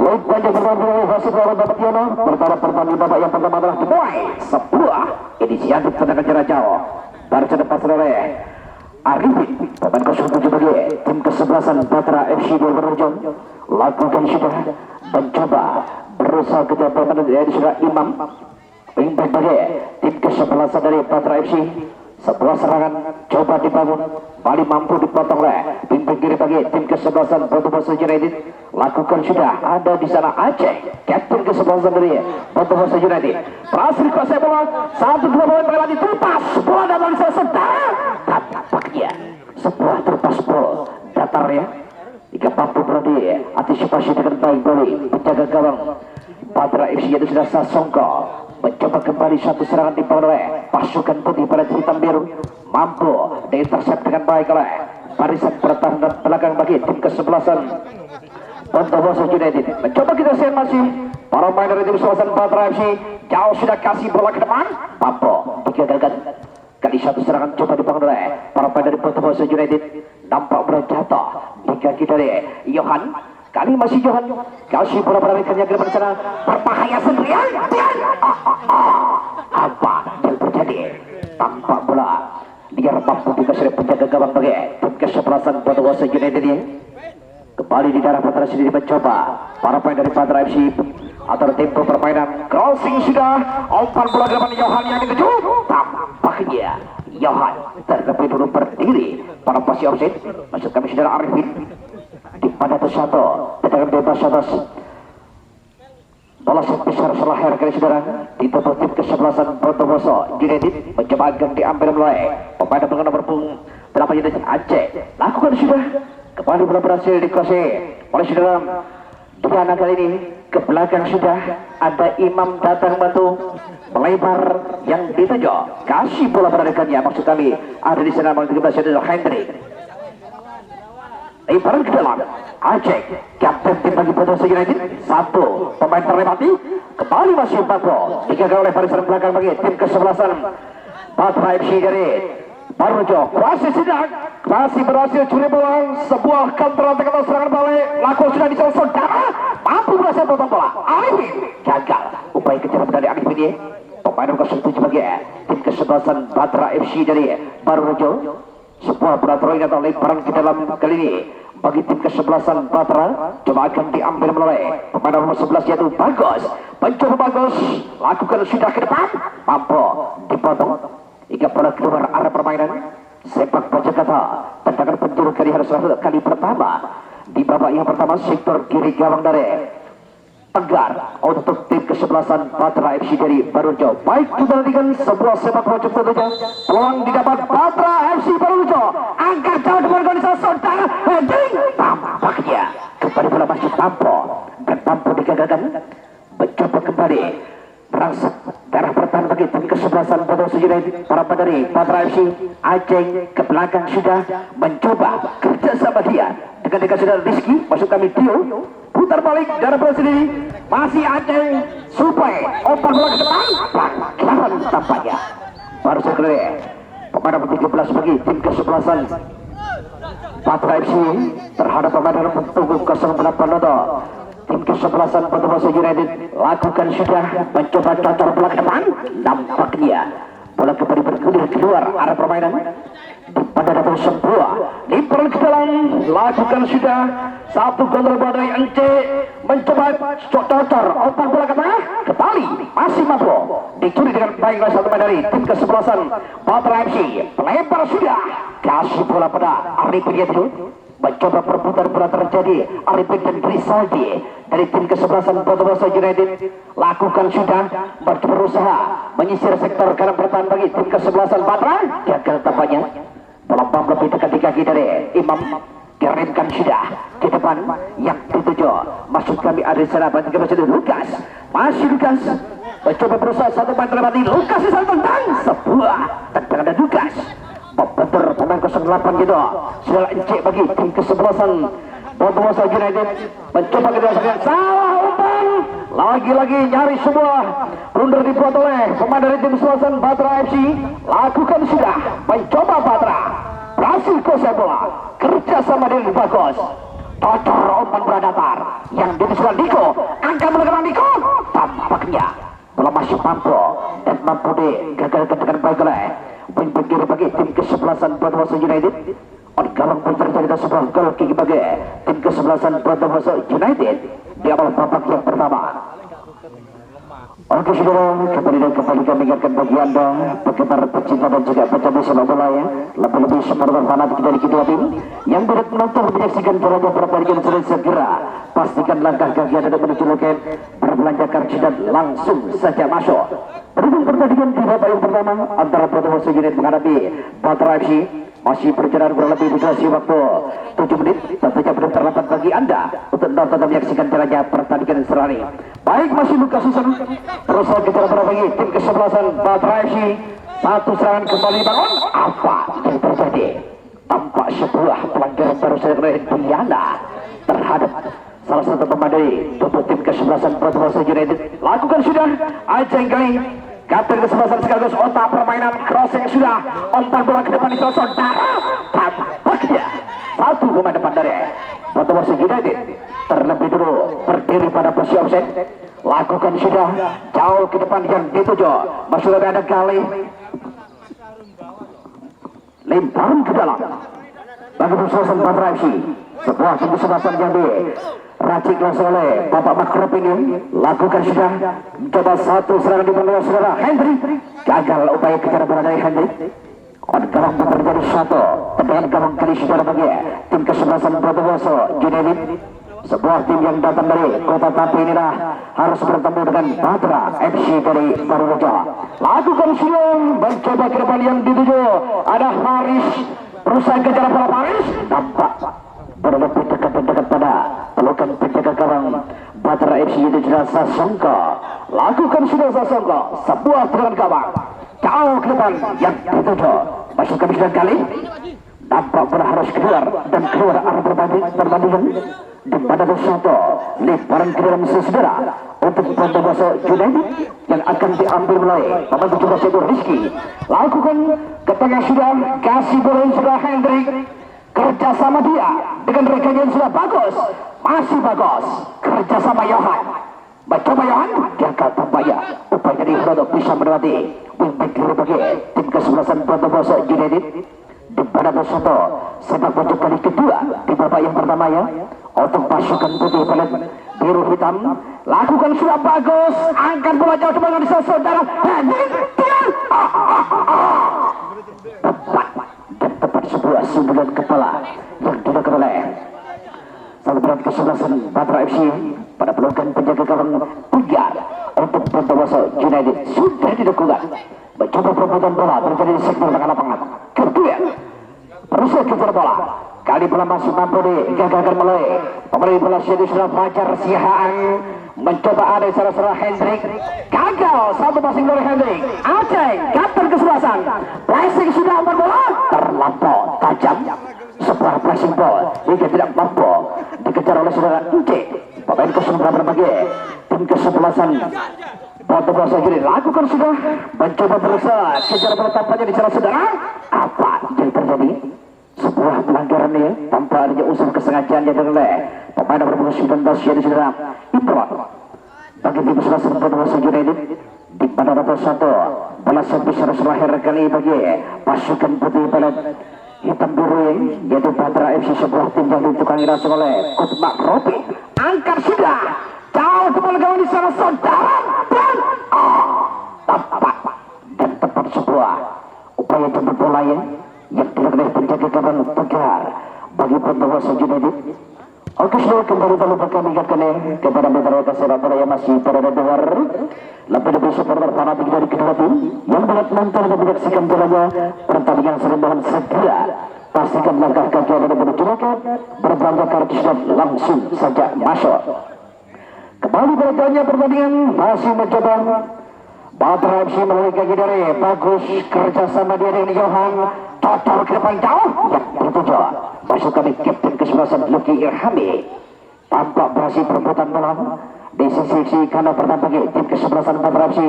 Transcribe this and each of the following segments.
Baik banyak bertambah hasil lawan dapat Yono. Pertama di babak yang pertama adalah dimulai sebuah inisiatif tendangan jarak jauh. Baru lepas oleh Arifin, pemain 07 bagi tim kesebelasan Batra FC Berberjong. Lakukan sudah mencoba berusaha kejar permainan dari sudah Imam. Wingback bagi tim kesebelasan dari Batra FC. Sebuah serangan coba dibangun, Bali mampu dipotong oleh pinggir kiri bagi tim kesebelasan Botoboso United. Lakukan sudah ada di sana Aceh, kapten kesebelasan dari Botoboso United. Berhasil kuasai bola, 1-2 bola terlewati, terlepas bola datang di sana sedang. Tampaknya sebuah terlepas bola datarnya. Jika mampu berarti antisipasi dengan baik dari penjaga gawang Batra FC itu sudah Sasongko. Mencoba kembali satu serangan dibangun oleh pasukan putih pada hitam biru, mampu diintercept dengan baik oleh barisan pertahanan belakang bagi tim kesebelasan Botoboso United. Mencoba kita share masih para pemain dari tim kesebelasan Batra FC jauh sudah kasih bola ke depan, mampu digagalkan. Kali satu serangan coba dibangun oleh para pemain dari Botoboso United, nampak berjatuh di kaki dari Johan. Kali masih Johan kasih bola berarikannya ke depan sana, berbahaya sendirian. Apa yang terjadi? Tampak bola biar mampu dikasih penjaga gawang bagi tim kesebelasan Botoboso United ini. Kembali di darah Batra sendiri mencoba para pemain dari Batra FC atau tempo permainan crossing sudah, umpan bola ke depan Johan yang dituju. Tampaknya Johan terlebih dulu berdiri pada posisi offside. Maksud kami saudara Arifin di pada satu tendangan bebas atas bola besar selahir kali saudara ditutup tim kesebelasan Botoboso United. Mencoba agar diambil oleh pemain dengan nomor punggung 8 United Aceh. Lakukan sudah, kembali bola berhasil dikuasai oleh saudara Diana. Kali ini ke belakang sudah ada Imam datang bantu melebar yang dituju, kasih bola berarikannya. Maksud kami ada di sana nomor 13 adalah Hendrik. Lebaran ke dalam Aceh, kapten tim bagi Botoboso United. Satu pemain terlewati, kembali masih Bako digagal oleh barisan belakang bagi tim kesebelasan Batra FC dari Barojo. Kuasa sedang masih berhasil curi bola, sebuah counter attack atau serangan balik. Laku sudah diselesaikan, mampu berhasil potong bola. Arifin gagal upaya kejaran dari Arifin ini. Pemain nomor 07 bagi tim kesebelasan Batra FC dari Barojo. Sebuah peraturan atau lebaran ke dalam kali ini bagi tim kesebelasan Batra. Coba akan diambil melalui pemain nomor 11 yaitu Bagus. Mencoba Bagus, lakukan sudah ke depan, mampu dipotong hingga bola keluar arah permainan. Sepak bola kata tendangan penjuru kali harus kali pertama di babak yang pertama sektor kiri gawang dari Tegar untuk tim kesebelasan Batra FC dari Barojo. Baik kita nantikan sebuah sepak bola tentunya peluang didapat Batra FC Barojo angkat jauh depan organisasi saudara heading. Tampaknya kembali bola masih mampu dan mampu digagalkan. Mencoba kembali merangsek darah pertahanan bagi tim kesebelasan Botoboso United. Para dari Batra FC Aceh ke belakang sudah mencoba kerjasama dia dengan saudara Rizky, masuk kami Tio. Putar balik darah bola sendiri masih Aceh supaya umpan bola ke depan, pelanggaran tampaknya. Baru sekali pemain nomor 17 bagi tim kesebelasan Batra FC terhadap pemain nomor punggung 08 atau tim kesebelasan Botoboso United. Lakukan sudah mencoba cocor bola ke depan, nampaknya bola kembali bergulir keluar arah permainan. Pada datang sebuah limparan ke dalam, lakukan sudah satu gol dari Ence. Mencoba cocor umpan bola ke tengah, kembali masih mampu dicuri dengan baik oleh satu dari tim kesebelasan Batra FC. Lebar sudah kasih bola pada Arifin itu. Mencoba perputaran bola terjadi Arifin dan Rizaldi dari tim kesebelasan Botoboso United. Lakukan sudah berusaha menyisir sektor kanan pertahanan bagi tim kesebelasan Batra, gagal tampaknya. Melambang lebih dekat di kaki dari Imam, kirimkan sudah ke depan yang dituju. Maksud kami ada di sana bantu kepada Lukas, masih Lukas mencoba berusaha satu main terlewati. Lukas di sana tentang sebuah tendangan dari Lukas membentur pemain 08 gitu. Sudah encik bagi tim kesebelasan Botoboso United. Mencoba kedua salah umpan, lagi-lagi nyari sebuah blunder dibuat oleh pemain dari tim kesebelasan Batra FC. Lakukan sudah mencoba Batra, berhasil kuasai bola kerja sama dengan Bagus. Cocor umpan bola datar yang ditujukan Diko, Mampode gagal dengan baik oleh poin kiri bagi tim kesebelasan Batu United. On gawang pun terjadi sebuah gol kick bagi tim kesebelasan Batu United di awal babak yang pertama. Oke saudara, kembali kami ingatkan bagi anda penggemar pecinta dan juga pecandu sepak bola ya, lebih-lebih supporter fanatik dari kedua tim yang berat menonton menyaksikan jalannya pertandingan segera pastikan langkah kaki anda menuju loket berbelanja kartu dan langsung saja masuk. Berhubung pertandingan di babak yang pertama antara Batu United menghadapi Batra FC masih berjalan kurang lebih durasi waktu 7 menit, tentunya belum terlambat bagi anda untuk nonton dan menyaksikan jalannya pertandingan seru ini. Baik, masih Lukas Susan berusaha kita bagi tim kesebelasan Batra FC. Satu serangan kembali bangun, apa yang terjadi? Tampak sebuah pelanggaran baru saja oleh Diana terhadap salah satu pemain tubuh tim kesebelasan Batu United. Lakukan sudah Ajeng kali kapten kesebelasan sekaligus otak permainan crossing sudah umpan bola ke depan di saudara tampaknya satu pemain depan dari Batu United terlebih dulu berdiri pada posisi offset. Lakukan sudah jauh ke depan yang dituju masih ada kali lemparan ke dalam bagi kesebelasan Batra FC. Sebuah tim kesebelasan yang diracik langsung oleh Bapak Makrop ini. Lakukan sudah coba satu serangan di bawah saudara Hendry, gagal upaya kejar bola dari Hendry. Gawang terjadi satu tendangan gawang kali saudara bagi tim kesebelasan Batu United. Sebuah tim yang datang dari kota Tapi inilah harus bertemu dengan Batra FC dari Barurejo. Lakukan siung mencoba ke depan yang dituju ada Haris, berusaha kejar bola Haris, nampak berlebih dekat pada pelukan penjaga gawang Batra FC itu jelas Sasongko. Lakukan sudah Sasongko sebuah tendangan gawang jauh ke depan yang dituju masuk ke kali. Nampak bola harus keluar dan keluar arah perbandingan di pada Dosanto. Lemparan ke dalam saudara untuk Batu United yang akan diambil mulai pemain 17 itu Rizky. Lakukan ke tengah sudah kasih bola yang sudah Hendrik. Kerjasama dia dengan rekannya yang sudah bagus, masih bagus. Kerjasama Johan, mencoba Johan gagal tampaknya. Upaya dari Hrodo bisa melewati wingback kiri bagi tim kesebelasan Batu United. Di pada Dosanto sepak bola kali kedua di babak yang pertama ya untuk pasukan putih pelat biru hitam. Lakukan sudah bagus, angkat bola jauh dengan saudara tepat sebuah sundulan kepala yang dilakukan oleh salah berat kesebelasan Batra FC pada pelukan penjaga gawang Pugar untuk Batu United sudah dilakukan. Mencoba perebutan bola terjadi di sektor tengah lapangan. Kedua berusaha kejar bola, kali bola masih mampu digagalkan mulai pemain bola sudah Fajar Sihaan. Mencoba ada salah Hendrik, gagal satu passing dari Hendrik. Aceh kapten kesebelasan flashing sudah umpan bola terlampau tajam. Sebuah flashing ball hingga tidak mampu dikejar oleh saudara Uce. Pemain kesebelasan bagi tim kesebelasan Batu United. Lakukan sudah mencoba berusaha kejar bola tampaknya di sana saudara. Apa yang terjadi? Sebuah pelanggaran ya tanpa adanya unsur kesengajaan yang oleh pemain nomor 19 yang saudara Imron bagi tim kesebelasan Batu United. Di pada nomor 1 balasan besar terakhir kali bagi pasukan putih pelat hitam biru yaitu Batra FC, sebuah tim yang ditukangi langsung oleh Coach Makropi. Angkat sudah jauh ke bola gawang di sana saudara dan dan tepat sebuah upaya jemput bola yang dilakukan oleh penjaga gawang Tegar bagi Batu United. Oke, sudah kembali terlupa kami ingatkan kepada beberapa sepak bola yang masih berada dengar lebih supporter fanatik dari kedua tim yang berat menonton dan menyaksikan jalannya pertandingan seru dengan segera pastikan langkah kaki anda menuju loket berbelanja kartu dan langsung saja masuk. Kembali berjalannya pertandingan masih mencoba Batra FC melalui kaki dari bagus kerjasama dia dengan Johan, total ke depan jauh yang dituju masuk kami kapten kesebelasan Luki Irhami. Tampak berhasil perebutan bola di sisi kanan pertama bagi tim kesebelasan Batra FC.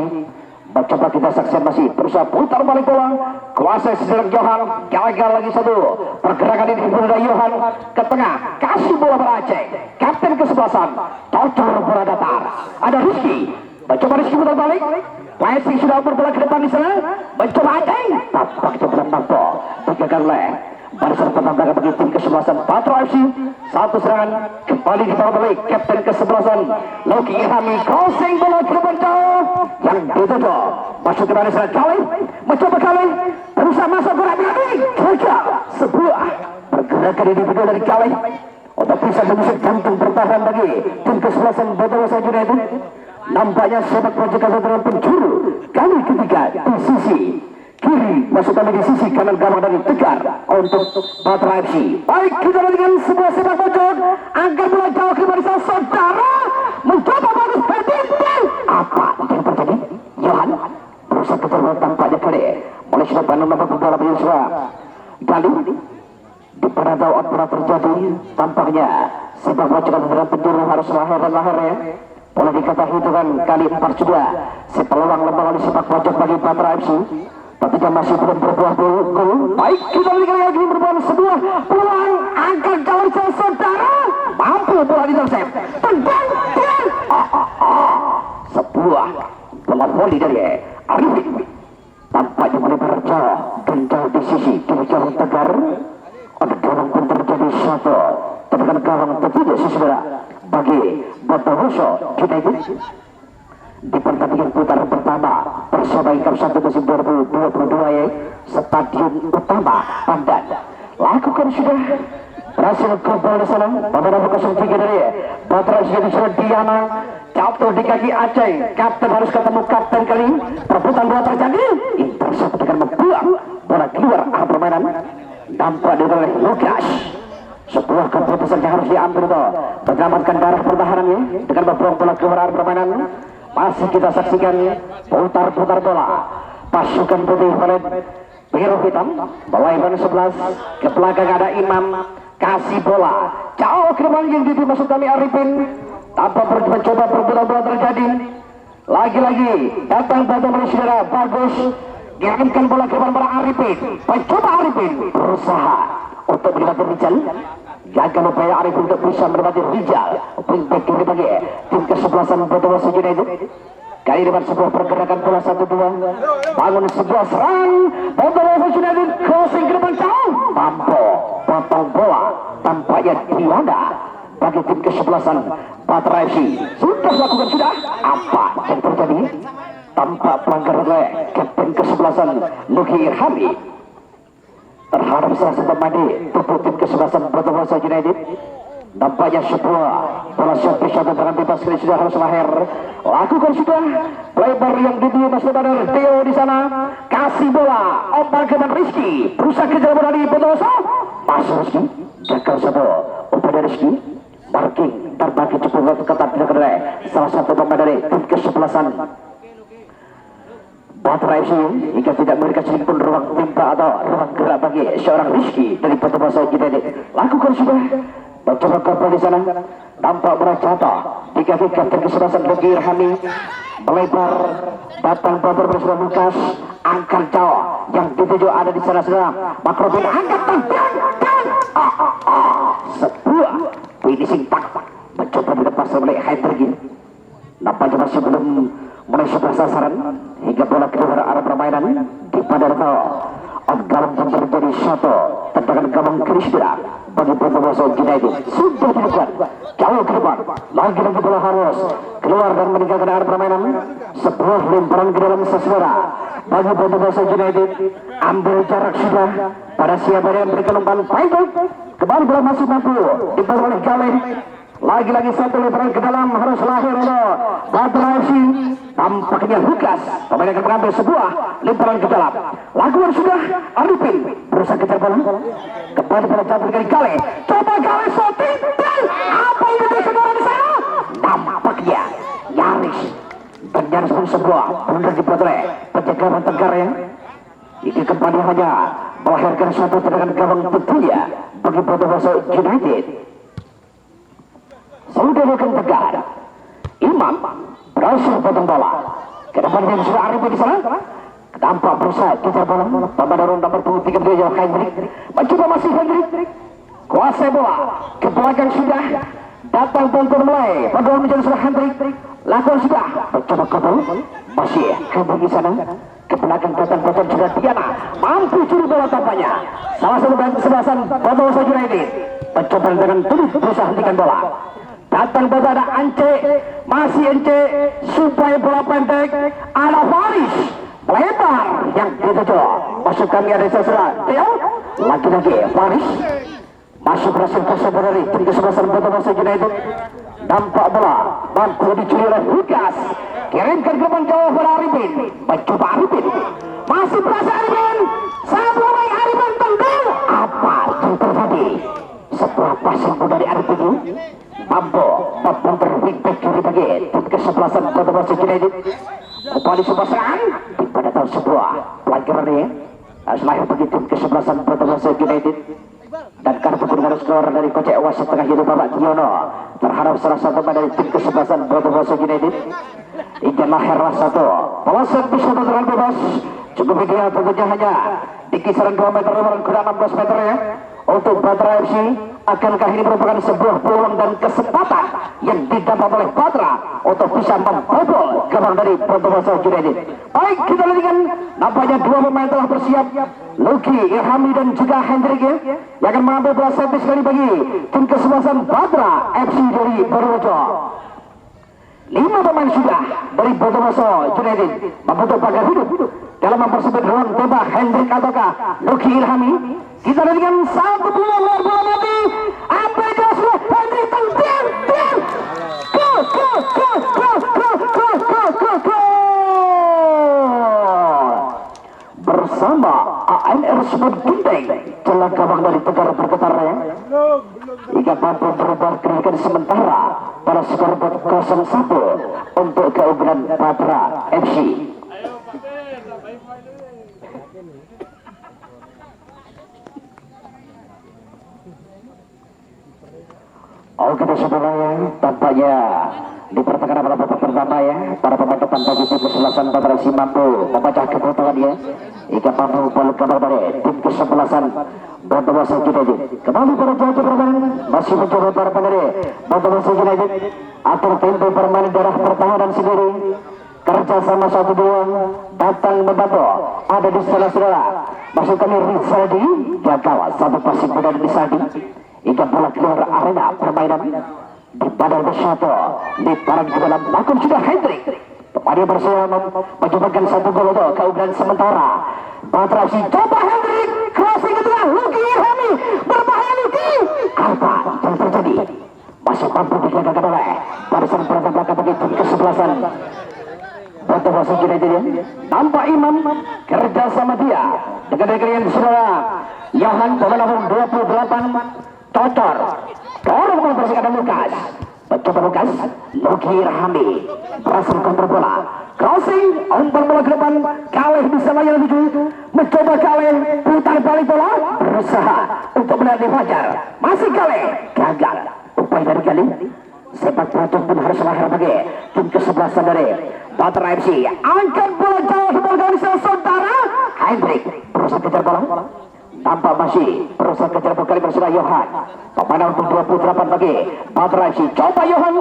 Mencoba kita saksikan masih berusaha putar balik bola, kuasai sedang Johan, gagal lagi satu pergerakan ini dari Johan ke tengah, kasih bola Aceh kapten kesebelasan total bola datar. Ada Rizky, mencoba Rizky putar balik, Flashing sudah berbola ke depan di sana. Mencoba Aceng. Tampak jeblan Mampo. Digagal oleh barisan pertahanan belakang bagi tim kesebelasan Patra FC. Satu serangan kembali dibawa oleh kapten kesebelasan Loki Irhami. Crossing bola ke depan jauh. Yang dituju. Masuk ke barisan kali. Mencoba kali. Berusaha masuk gerak lagi. Gagal. Sebuah pergerakan individu dari kali. Untuk bisa mengusir jantung bertahan bagi tim kesebelasan Botolasa United. Nampaknya sepak bola Jakarta penjuru kali ketiga di sisi kiri, maksud kami di sisi kanan gawang dari Tegar untuk Patra FC. Baik, kita dengan sebuah sepak pojok agar bola jauh ke barisan saudara, mencoba bagus bertindak. Apa yang terjadi? Johan berusaha kejar bola tampaknya kali oleh sudah pandang dapat bola berusaha Gali di penantau pernah terjadi. Tampaknya sepak bola Jakarta penjuru harus lahir dan lahirnya. Boleh dikata hitungan kali 4 sudah si peluang lembang oleh sepak pojok bagi Patra FC, tapi masih belum berbuah gol. Baik, kita lihat lagi berbuah sebuah peluang angkat jauh saudara, mampu bola intercept. Tendang. Sebuah bola voli dari Arifin tampaknya melebar jauh dan jauh di sisi kiri gawang Tegar. Ada gawang pun terjadi satu tekan gawang tertuju saudara bagi Botolasa United di pertandingan putaran pertama Persebaya Cup 1 musim 2022 ya, Stadion Utama Pandan. Lakukan sudah berhasil gol di sana. Pemain 03 dari Patra sudah Diana jatuh di kaki Aceh. Kapten harus ketemu kapten kali. Perebutan bola terjadi. Intercept dengan membuang bola keluar arah permainan. Nampak oleh Lukas. Sebuah keputusan yang harus diambil itu menyelamatkan darah pertahanannya dengan membuang bola keluar arah permainan. Masih kita saksikan putar-putar bola pasukan putih valet biru hitam bola Ivan 11 ke belakang ada Imam kasih bola jauh ke depan yang dimasuk kami Arifin tanpa mencoba perbuatan bola terjadi. Lagi-lagi datang bantuan dari saudara bagus dikirimkan bola ke depan para Arifin. Mencoba Arifin berusaha untuk melewati Rizal. Gagal upaya Arifin untuk bisa melewati Rizal. Pintek kiri bagi tim kesebelasan Botolasa United. Kali depan sebuah pergerakan bola 1-2. Bangun sebuah serang Botolasa United. Crossing ke depan jauh. Mampu potong bola tampaknya Diana bagi tim kesebelasan Patra FC. Sudah lakukan sudah. Apa yang terjadi? Tampak pelanggaran oleh kapten kesebelasan Loki Irhami terhadap salah satu pemain tubuh tim kesebelasan Botolasa United. Nampaknya sebuah bola shot dengan bebas kali sudah harus lahir. Lakukan sudah lebar yang dituju Mas Badar Theo di sana. Kasih bola ombak ke Rizky. Berusaha kejar bola di Botolasa. Masuk Rizky. Gagal satu umpan dari Rizky. Marking terbagi cukup ketat oleh salah satu pemain dari tim kesebelasan Patra FC jika tidak memberikan sedikit pun ruang timpa atau ruang gerak bagi seorang Rizky dari Botolasa United. Lakukan sudah mencoba korban di sana. Tampak berjatuh di kaki kapten kesebelasan Loki Irhami. Melebar batang babur bersama Lukas. Angkat jauh yang dituju ada di sana sedang Makrobin angkat tendang. Sebuah finishing tak mencoba dilepas oleh Hendrikin. Nampaknya masih belum mulai sebuah sasaran hingga bola keluar arah permainan di Padarto. Galang yang terjadi satu tendangan gawang Kristina bagi Botolasa United sudah dilakukan jauh ke depan. Lagi-lagi bola harus keluar dan meninggalkan arah permainan. Sebuah lemparan ke dalam sasaran bagi Botolasa United. Ambil jarak sudah pada siapa yang berikan umpan final. Kembali bola masih mampu dibawa oleh Galih. Lagi-lagi satu lemparan ke dalam harus lahir oleh Patra FC. Tampaknya Lukas pemain akan mengambil sebuah lemparan ke dalam. Lakukan sudah Arifin berusaha kejar bola. Kembali bola jatuh dari Gale. Coba Gale shooting. Apa yang saudara di sana? Tampaknya nyaris dan nyaris pun sebuah blunder dibuat oleh penjaga Tegar yang ini kembali hanya melahirkan suatu tendangan gawang tentunya bagi Botolasa United. Sudah bukan Tegar. Imam berhasil potong bola. Ke depan yang sudah Arifin di sana. Tampak berusaha kejar bola. Pemain nomor 23 beliau Hendrik. Mencoba masih Hendrik. Kuasai bola. Ke belakang sudah. Datang tonton mulai. Padahal menjadi sudah Hendrik. Lakukan sudah. Mencoba kabel. Masih Henry di sana. Ke belakang datang sudah Diana. Mampu curi bola tampaknya. Salah satu pemain kesebelasan Bondowoso United. Mencoba dengan tulus berusaha hentikan bola. Datang bola ada Ance. Masih Ance. Supaya bola pendek. Ada Faris. Lebar yang dituju. Masuk kami ada Sasra. Theo. Lagi-lagi Faris. Masuk berhasil tersebut dari tim kesebelasan Bondowoso United. Nampak bola mampu dicuri oleh Lukas. Kirimkan ke depan jauh pada Arifin. Mencoba Arifin. Masih berhasil Arifin. Sebelum Arifin tendang. Apa yang terjadi? Setelah passing dari Arifin, mampu mempunyai wingback kiri bagi tim kesebelasan Bondowoso United. Kembali sebuah serangan. Pada tahun sebuah pelanggaran ini harus lahir bagi tim kesebelasan Bondowoso United. Dan kartu kuning harus keluar dari kocek wasit tengah yaitu Bapak Giono terhadap salah satu pemain dari tim kesebelasan Bondowoso United. Ijan lahir satu pelasan bisa bergerak bebas, cukup ideal tentunya hanya di kisaran 2 meter dan kurang 16 meter ya. Untuk Batra FC, akankah ini merupakan sebuah peluang dan kesempatan yang didapat oleh Batra untuk bisa membobol gawang dari Bondowoso United? Baik, kita lihat nampaknya 2 pemain telah bersiap, Luki Irhami dan juga Hendrik yang akan mengambil bola servis kali bagi tim kesebelasan Batra FC dari Bondowoso. 5 pemain sudah dari Bondowoso United membentuk pagar hidup dalam mempersempit ruang tembak Hendrik ataukah Luki Irhami. Kita lihat satu peluang luar bola mati. Apa itu sudah Hendrik tendang. Bersama ANR Sport Ginteng telah gawang dari Tegar bergetar ya. Hingga mampu berubah kedudukan sementara pada skor 0-1 untuk keunggulan Batra FC. Oke sebenarnya tampaknya di pertengahan pada babak pertama ya, para pemain depan bagi tim kesebelasan Batra FC mampu memecah kebutuhan ya. Hingga mampu balik kabar dari tim kesebelasan Bondowoso United. Kembali pada jauh permainan masih mencoba para pemain Bondowoso United atur tempo permainan darah pertahanan sendiri. Kerja sama 1-2 datang membantu ada di saudara-saudara. Masukkan Rizaldi gagal satu passing pada Rizaldi. Hingga bola keluar arena permainan di badan bersatu diparang ke dalam lakon sudah Hendrik. Pemain bersama mencobakan satu gol untuk keunggulan sementara Batra FC. Coba Hendrik crossing ke tengah Luki Irhami, berbahaya Luki. Apa yang terjadi? Masih mampu dijaga oleh barisan pertahanan belakang bagi tim kesebelasan Bondowoso United. Nampak Imam kerja sama dia dengan kalian saudara Yohan pemain nomor 28 Totor. Dorong membersihkan Lukas. Mencoba Lukas. Luki Irhami berhasil kontrol bola. Crossing, umpan bola ke depan. Kaleh bisa layar tuju. Mencoba Kaleh putar balik bola. Berusaha untuk menarik Fajar. Masih Kaleh gagal. Upaya dari Kaleh. Sepak pocong pun harus lahir bagi tim kesebelasan dari Batra FC. Angkat bola jauh ke organisasi saudara Hendrik berusaha kejar bola. Tampak masih berusaha kejar kali bersama Yohan. Pemain untuk 28 bagi Batra FC. Coba Yohan,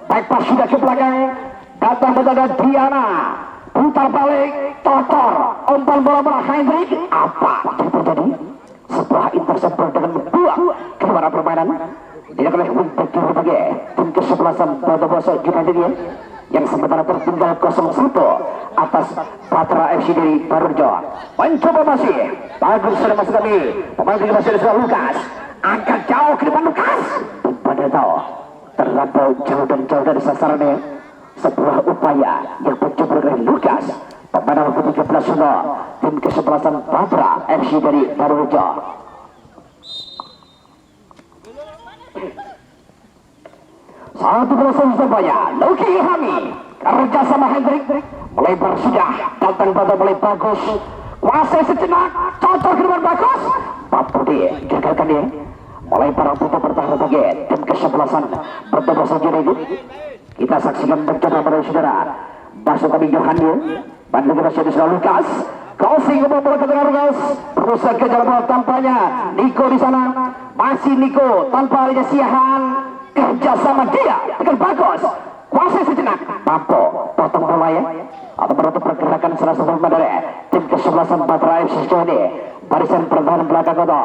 back pass sudah ke belakang. Datang menjaga Diana. Putar balik, Totor. Umpan bola Hendrik. Apa yang terjadi? Sebuah intercept dengan membuang keluar permainan. Dilakukan oleh wingback kiri bagi tim kesebelasan Bondowoso United yang sementara tertinggal 0-1 atas Batra FC dari Barunjo. Mencoba masih bagus sudah masuk kami pemain yang masih ada Lukas. Angkat jauh ke depan Lukas. Pada tahu terlampau jauh dari sasarannya. Sebuah upaya yang mencoba oleh Lukas. Pemain nomor 13 tim kesebelasan Batra FC dari Barunjo. Satu proses upaya Luki Irhami kerja sama Hendrik melebar sudah datang pada mulai bagus kuasai sejenak contoh ke depan bagus mampu digagalkan dia melebar untuk pertahanan bagi tim kesebelasan Bondowoso United. Kita saksikan mencoba pada saudara masuk kami Yohanil bantu kita sudah Lukas crossing ke bola ke tengah Lukas berusaha kejar bola tampaknya Niko di sana masih Niko tanpa adanya Siahan kerja sama dia dengan bagus kuasai sejenak, mampu potong bola ya, atau menutup pergerakan salah satu dari tim kesebelasan Patra FC sejauh ini. Barisan pertahanan belakang itu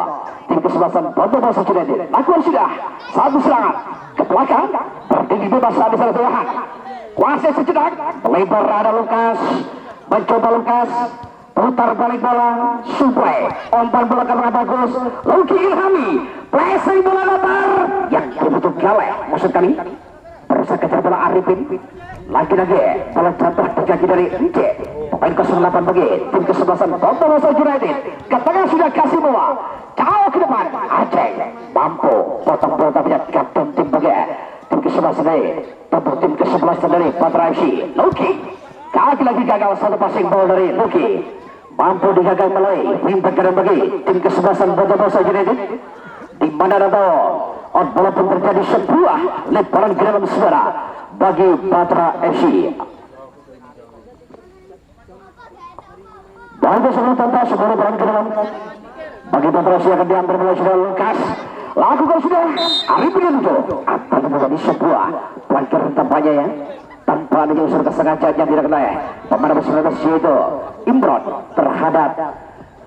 tim kesebelasan Bondowoso United lakukan sudah satu serangan ke belakang, berdiri bebas di sana Tuhan. Kuasai sejenak, melebar ada Lukas, mencoba Lukas, putar balik bola, suplai, umpan bola ke tengah bagus, Luki Ilhami, pressing bola datar, yang dibutuh galeh, maksud kami, berusaha kejar bola Arifin, lagi-lagi bola jatuh terjadi dari Ece, pemain 08 bagi tim kesebelasan Bondowoso United, ke tengah sudah kasih bola, jauh ke depan, Aceh, mampu, potong bola tapi kapten tim bagi tim kesebelasan dari, tubuh tim kesebelasan dari Patra FC, Luki, lagi gagal satu passing bola dari Luki, mampu digagal melalui pintar kanan bagi tim kesebelasan Bondowoso United, di mana ada bola pun terjadi sebuah lemparan ke dalam suara bagi Patra FC. Bagus sebelum tanpa sebuah lemparan ke dalam bagi Patra FC akan diambil oleh sudah Lukas, lakukan sudah Arifin itu akan menjadi sebuah pelanggaran tampaknya ya, tanpa ada unsur kesengaja yang dilakukan pemain nomor 19 yaitu Imron terhadap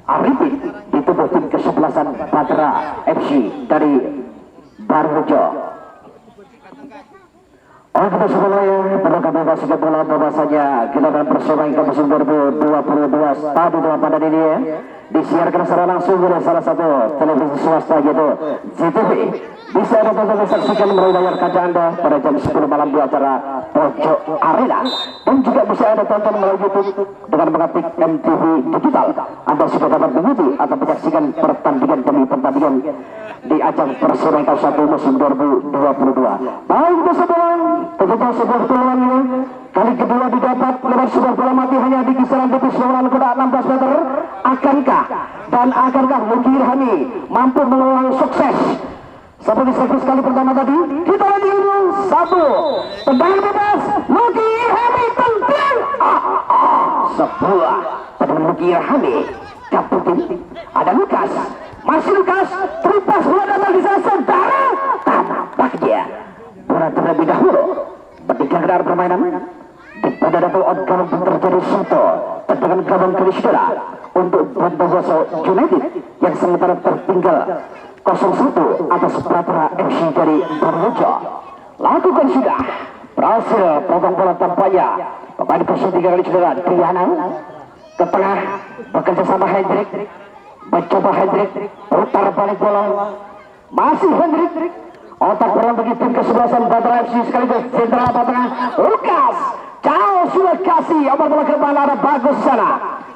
Arifin di tubuh tim kesebelasan Patra FC dari Barwojo. Kita semuanya berdoa bebas bola bahwasanya gelaran persaingan musim 2022 stadion Ramadan ini ya, disiarkan secara langsung oleh salah satu televisi swasta yaitu ZTV. Bisa Anda tonton dan saksikan melalui layar kaca Anda pada jam 10 malam di acara Pojok Arena, dan juga bisa Anda tonton melalui YouTube dengan mengetik MTV Digital. Anda sudah dapat mengikuti atau menyaksikan pertandingan demi pertandingan di ajang Persero 1 musim 2022. Baik teman-teman, tentunya sebuah peluang ini kali kedua didapat lewat sebuah bola mati hanya di kisaran tipis lawan kotak 16 meter. Akankah Luki Ilhami mampu mengulang sukses seperti servis kali pertama tadi? Kita lihat dulu satu tendangan bebas Luki Ilhami tendang sebuah tendangan Luki Ilhami kapten ada Lukas, masih Lukas teripas bola datang di sana saudara, tampaknya bola terlebih dahulu bertiga gelar permainan di pada double outcome terjadi satu tendangan gabung kali saudara untuk Bondowoso United yang sementara tertinggal 0-1 atas Patra FC dari Barwojo. Lakukan sudah berhasil potong bola tampaknya pemain 03 kali saudara Triana ke tengah bekerja sama Hendrik, mencoba Hendrik putar balik bola, masih Hendrik otak bola bagi tim kesebelasan Patra FC sekaligus sentral tengah Lukas jauh sudah kasih obat bola ke depan, ada bagus sana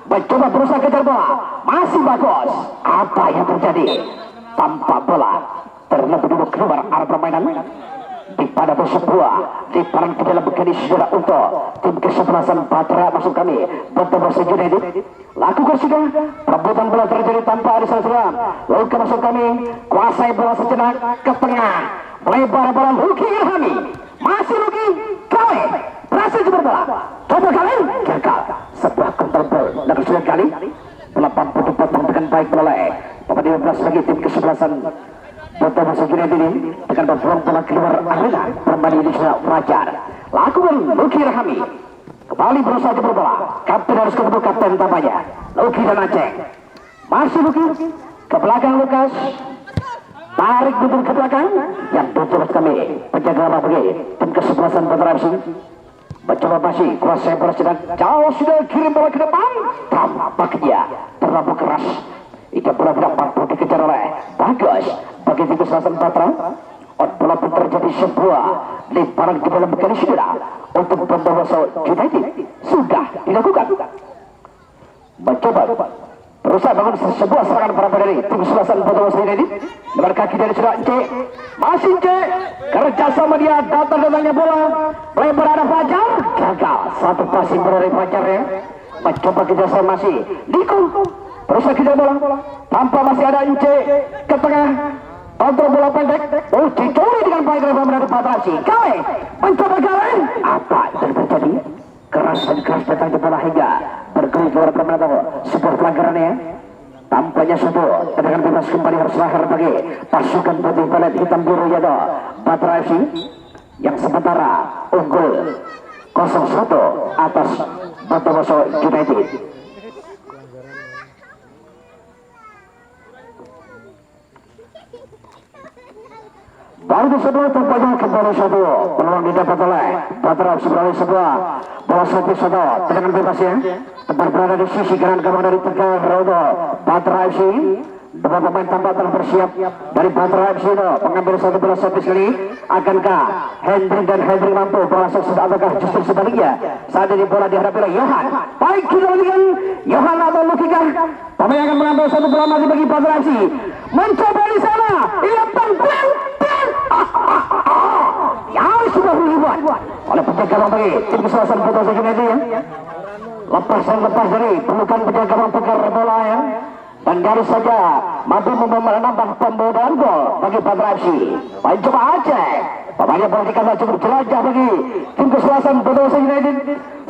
mencoba berusaha kejar bola, masih bagus. Apa yang terjadi? Tanpa bola terlebih dulu keluar arah permainan di pada sebuah lemparan ke dalam garis saudara untuk tim kesebelasan Patra masuk kami Bondowoso United. Lakukan sudah perebutan bola terjadi tanpa ada salah. Lalu masuk kami kuasai bola sejenak ke tengah, melebar bola Luki Ilhami, masih Luki kali berhasil jumpa bola, coba kali gagal sebuah kontrol bola dan sudah kali bola mampu dipotong dengan baik oleh pemain 15 bagi tim kesebelasan Bondowoso United ini dengan berpeluang bola keluar arena. Permainan ini sudah wajar. Lakukan Luki Ilhami kembali berusaha jemput bola, kapten harus ketemu kapten tampaknya Luki dan Aceh, masih Luki ke belakang Lukas, tarik betul ke belakang yang betul kami penjaga bagi tim kesebelasan Patra FC mencoba masih kuasai bola sedang jauh sudah kirim bola ke depan, tampaknya terlalu keras. Itu bola tidak mampu dikejar oleh bagus bagi tim kesebelasan Patra. Bola pun terjadi sebuah lemparan ke dalam garis saudara untuk Bondowoso United sudah dilakukan. Mencoba berusaha bangun sebuah serangan para dari tim kesebelasan Bondowoso United dengan kaki dari saudara Ence, masih Ence kerjasama dia datangnya bola melebar ada Fajar, gagal satu passing dari Fajar ya. Mencoba kerjasama masih Niko berusaha kejar bola tanpa masih ada Ence ke tengah, kontrol bola pendek, dicuri dengan baik oleh pemain Patra FC. Kale mencoba kale, apa yang terjadi? Keras dan keras datang ke bola hingga bergerak keluar permainan sebuah pelanggaran ya. Tampaknya suatu tendangan bebas kembali harus lahir bagi pasukan putih pelat hitam biru yaitu Patra FC yang sementara unggul 0-1 atas Bondowoso United. Baru sebelah tampaknya kembali satu peluang didapat oleh Batra sebagai sebuah bola servis satu tendangan bebas ya, tempat berada di sisi kanan gawang dari Tegar Rodo Batra FC. Dua pemain tampak telah bersiap dari Batra FC itu mengambil satu bola servis kali. Akankah Hendrik dan Hendrik mampu bola sukses ataukah justru sebaliknya? Saat ini bola dihadapi oleh Johan. Baik, kita lihat Johan atau Lukika. Pemain akan mengambil satu bola mati bagi Batra FC. Mencoba di sana. Ia tendang. Yang sudah dibuat oleh penjaga gawang bagi tim kesebelasan Bondowoso United ya. Lepas dari pelukan penjaga gawang Tegar bola ya. Dan garis saja mampu menambah pembodohan gol bagi Batra FC. Main coba Aceh. Pemainnya boleh dikatakan cukup jelajah bagi tim kesebelasan Bondowoso United.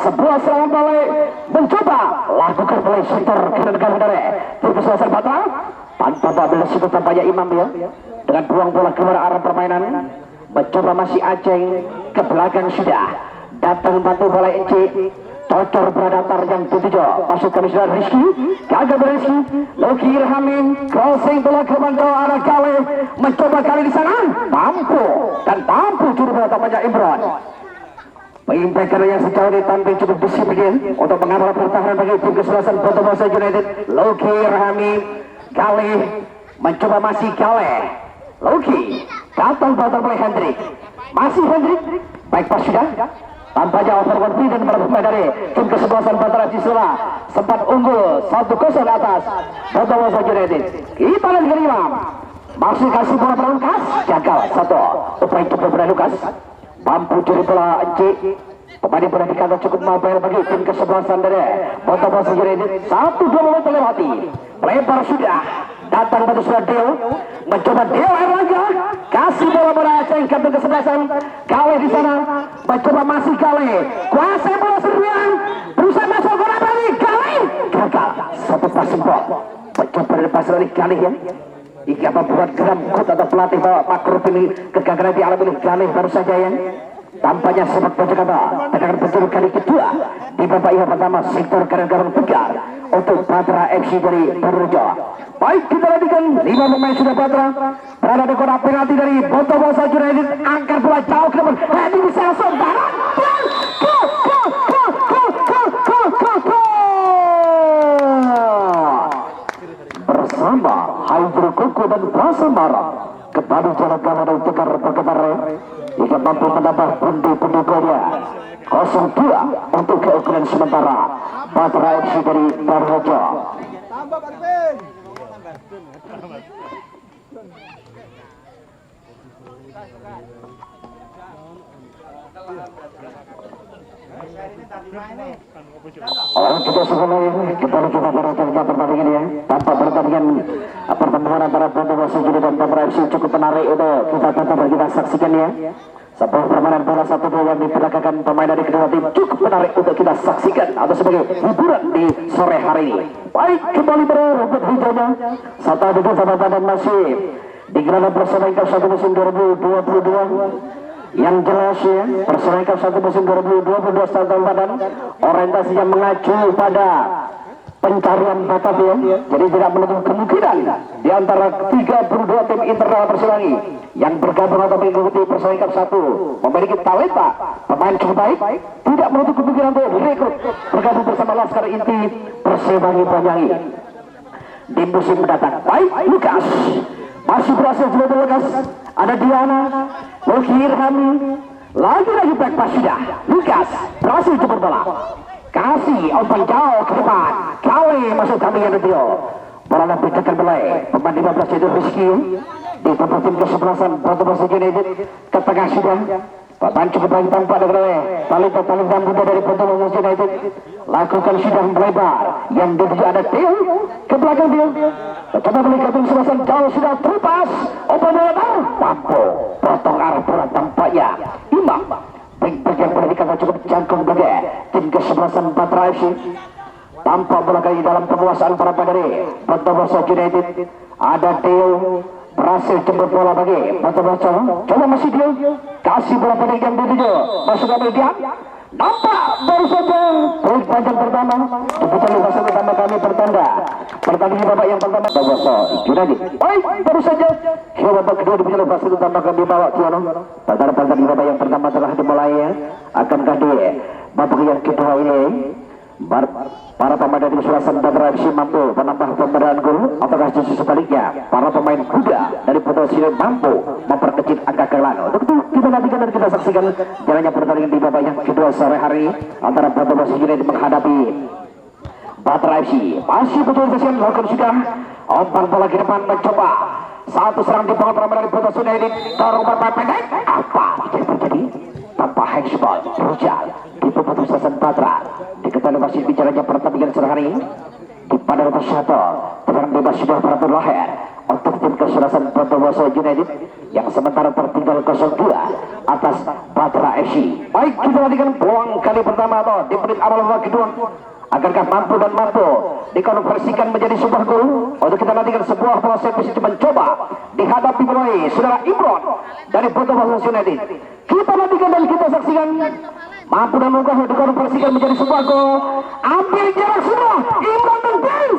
Sebuah serangan balik mencoba lakukan oleh center kanan gawang dari tim kesebelasan Batra. Tanpa babel situ tampaknya Imam ya. Dengan buang bola keluar arah permainan. Mencoba masih Aceh ke belakang sudah. Datang bantu bola Ece. Cocor beradatar yang ketujuh. Masuk kami sudah Rizky. Gagal Rizky. Loki Irhamin. Crossing bola ke bantu arah Kale. Mencoba kali di sana. Mampu. Dan mampu juru bola tampaknya Imran. Pengimpian yang sejauh ini tampil cukup disiplin untuk mengawal pertahanan bagi tim kesebelasan Bondowoso United. Loki Irhamin. Kale. Mencoba masih Kale. Loki, gatal batal oleh Hendrik. Masih Hendrik. Baik pas sudah. Tampaknya over confident pada pemain dari tim kesebelasan Batra Cisula. Sempat unggul 1-0 atas Bondowoso United. Kita lihat dari Imam. Masih kasih bola pada Lukas. Gagal satu. Upaya coba pada Lukas. Mampu curi bola Enci. Pemain bola dikatakan cukup mobile bagi tim kesebelasan dari Bondowoso United. 1-2 menit terlewati. Lebar sudah. Datang pada sudah Deo. Mencoba Deo Erlangga. Kasih bola pada Aceh kapten kesebelasan. Kale di sana. Mencoba masih Kale. Kuasai bola serbian. Berusaha masuk bola dari Kale. Gagal. Satu passing ball. Mencoba dari pasir dari Kale ya. Jika membuat geram kut atau pelatih bahwa makro ini kegagalan dialami oleh Kale baru saja ya. Tampaknya sepak Bojonegoro tekankan penjuru kali kedua di babak yang pertama sektor kanan gawang Tegar untuk Batra FC dari Purworejo. Baik, kita lanjutkan 5 pemain sudah Batra berada di kotak penalti dari Bondowoso United. Angkat bola jauh ke depan. Ini bisa langsung barat. Bersama Haidru Koko dan Prasamara kembali jalan gawang dari Tegar bergetar. Jika mampu menambah pundi-pundi golnya 0-2 untuk keukuran sementara Batra FC dari Purworejo. Kita sebelum kita pada pertandingan ya. Tanpa pertandingan pertemuan antara Bondowoso United dan Batra FC cukup menarik untuk kita tonton dan kita saksikan ya. Sebuah permainan bola 1-2 yang diperagakan pemain dari kedua tim cukup menarik untuk kita saksikan atau sebagai hiburan di sore hari ini. Baik, kembali berebut hijaunya. Satu duduk sama badan masih digelar Persebaya satu musim 2022. Yang jelas ya, Persebaya satu musim 2022 tahun badan orientasinya mengacu pada pencarian bakat ya. Jadi tidak menutup kemungkinan di antara 32 tim internal Persebaya yang bergabung atau mengikuti Persebaya Cup 1 memiliki talenta pemain cukup baik, tidak menutup kemungkinan untuk rekrut bergabung bersama Laskar Inti Persebaya Banyuwangi di musim mendatang. Baik, Lukas masih berhasil juga Lukas. Ada Diana, Loki Irhami, lagi back pas sudah. Lukas berhasil jemput bola. Kasih umpan jauh ke depan. Kali masuk kami yang Dio. Bola dipecahkan belai. Pemain 15 itu Rizky di tempat tim kesebelasan Bondowoso United ke tengah sudah. Pemain cukup baik tanpa ada talenta muda dari Bondowoso United. Lakukan sudah melebar. Yang dituju ada Dio ke belakang Dio. Coba melihat tim kesebelasan jauh sudah terlepas. Umpan bola tahu. Mampu potong arah bola tampaknya Imam. Baik yang boleh dikatakan cukup jangkung bagi tim kesebelasan Batra FC. Tampak bola kali dalam penguasaan para dari Bondowoso United. Ada Theo berhasil jemput bola bagi Bondowoso. Coba masih Theo kasih bola pada yang tujuh masuk ke median. Nampak baru saja poin panjang pertama diputar fase pertama kami bertanda pertandingan babak yang pertama Boboso United. Baik, baru saja hingga babak kedua diputar fase pertama kami bawa Tuano. Pertandingan babak yang pertama telah dimulai ya. Akankah di babak yang kedua ini para pemain dari Surasan Badra FC mampu menambah pemberdayaan gol, ataukah justru sebaliknya para pemain kuda dari Putra Sini mampu memperkecil angka keunggulan? Untuk itu kita nantikan dan kita saksikan jalannya pertandingan di babak yang kedua sore hari antara Putra Sini menghadapi Badra FC. Masih betul saja melakukan sudah umpan bola ke depan mencoba satu serang di pengontrol dari Putra Sini dorong bermain pendek apa yang terjadi tanpa handsball rujal di pemutusan Badra. Diketahui masih bicaranya pertandingan sore hari di Padang Pasyato dengan bebas sudah beratur lahir untuk tim Kesurasan Bondowoso United yang sementara tertinggal 0-2 atas Badra FC. Baik, kita nantikan peluang kali pertama atau di menit awal babak kedua. Agarkah mampu dikonversikan menjadi sebuah gol? Untuk kita nantikan sebuah proses itu mencoba dihadapi mulai saudara Imron dari Bondowoso United. Kita nantikan dan kita saksikan mampu dan mudah dikonversikan menjadi sebuah gol. Ambil jarak sudah Imron dan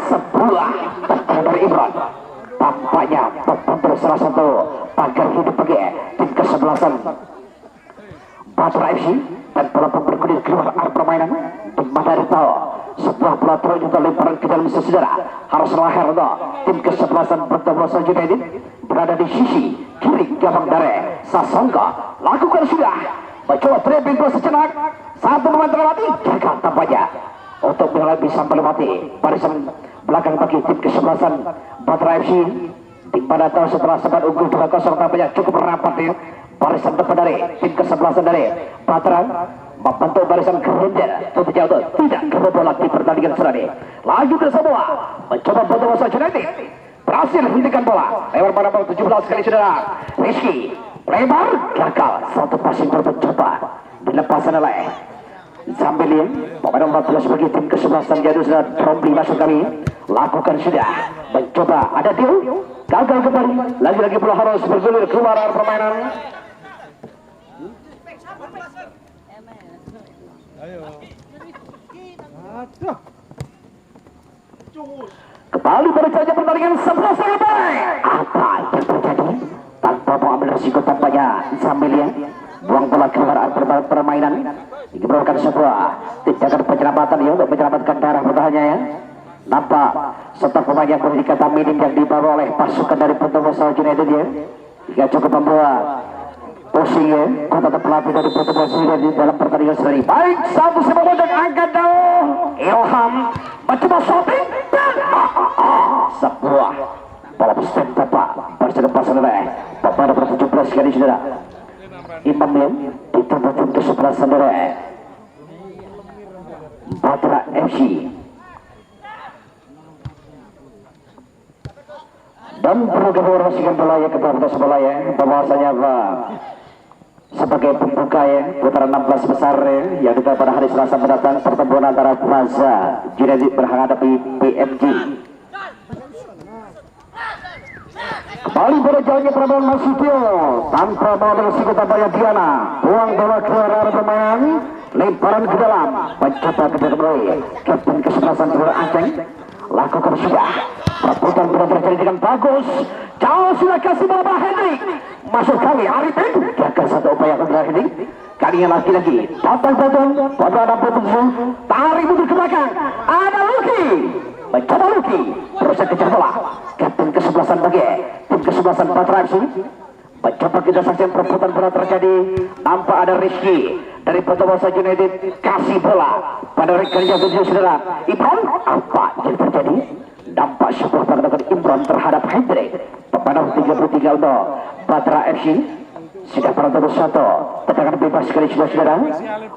sebuah tendangan dari Imron tampaknya membentur salah satu pagar hidup bagi tim kesebelasan Badra FC dan bola pun bergulir keluar arah permainan di Madari tahu sebuah bola terjun lemparan ke dalam saudara harus lahir tim kesebelasan Bondowoso United berada di sisi kiri gawang dari Sasongko. Lakukan sudah mencoba tripping bola sejenak, satu pemain terlewati gagal tampaknya untuk melewati sampai melewati barisan belakang bagi tim kesebelasan Badra FC di mana tahu setelah sempat unggul 2-0 tampaknya cukup rapat ya barisan depan dari tim kesebelasan dari Badra membentuk barisan gerender untuk jauh tidak kebobolan lagi pertandingan serani. Laju ke semua mencoba Bondowoso United berhasil menghentikan bola lewat pada bola 17 kali saudara Rizky lebar gagal satu passing bercoba dilepaskan oleh Zambilin pemain nomor 14 bagi tim kesebelasan jadu sudah Trombi masuk kami lakukan sudah mencoba ada deal gagal kembali lagi-lagi bola harus bergulir keluar arah permainan. Kembali berjalan pertandingan 11 selesai. Apa yang terjadi? Tanpa mengambil risiko tampaknya Zambilin buang bola keluar arah permainan. Diberikan sebuah tindakan penyelamatan ya untuk menyelamatkan darah bertahannya ya. Nampak serta pemain yang memiliki kata minim yang dibawa oleh pasukan dari Bondowoso United ya. Hingga cukup membawa posisi ya. Kota pelatih dari Bondowoso United dalam pertandingan sendiri. Baik, satu sepak bola dan angkat jauh. Ilham mencoba shooting dan sebuah bola besar tepat bersama pasangan oleh pemain nomor 17 kali saudara. Imam yang ditambah tim ke-11 saudara Badra FC dan perlu diinformasikan bola ya kepada sebelah ya bahwasanya sebagai pembuka ya putaran 16 besar ya, yang kita pada hari Selasa mendatang pertemuan antara Plaza United menghadapi PMG. Kembali pada jalannya permainan Masutio tanpa bola risiko tampaknya Diana buang bola keluar arah pemain lemparan ke dalam mencoba ke dalam kapten kesebelasan Telur Aceh lakukan sudah perputaran bola terjadi dengan bagus jauh sudah kasih bola Hendrik masuk kali Arifin gagal satu upaya kepada Hendrik kalinya lagi-lagi potong-potong ada potong tarik mundur ke belakang ada Luki mencoba Luki berusaha kejar bola kapten kesebelasan bagi tim kesebelasan Badra FC mencoba kita saksikan perputaran bola terjadi nampak ada Rizky dari Bondowoso United kasih bola pada rekannya tujuh saudara Imron apa yang terjadi nampak sebuah pergerakan Imron terhadap Hendrik pemain 33 untuk Badra FC sudah berantara satu tendangan bebas sekali saudara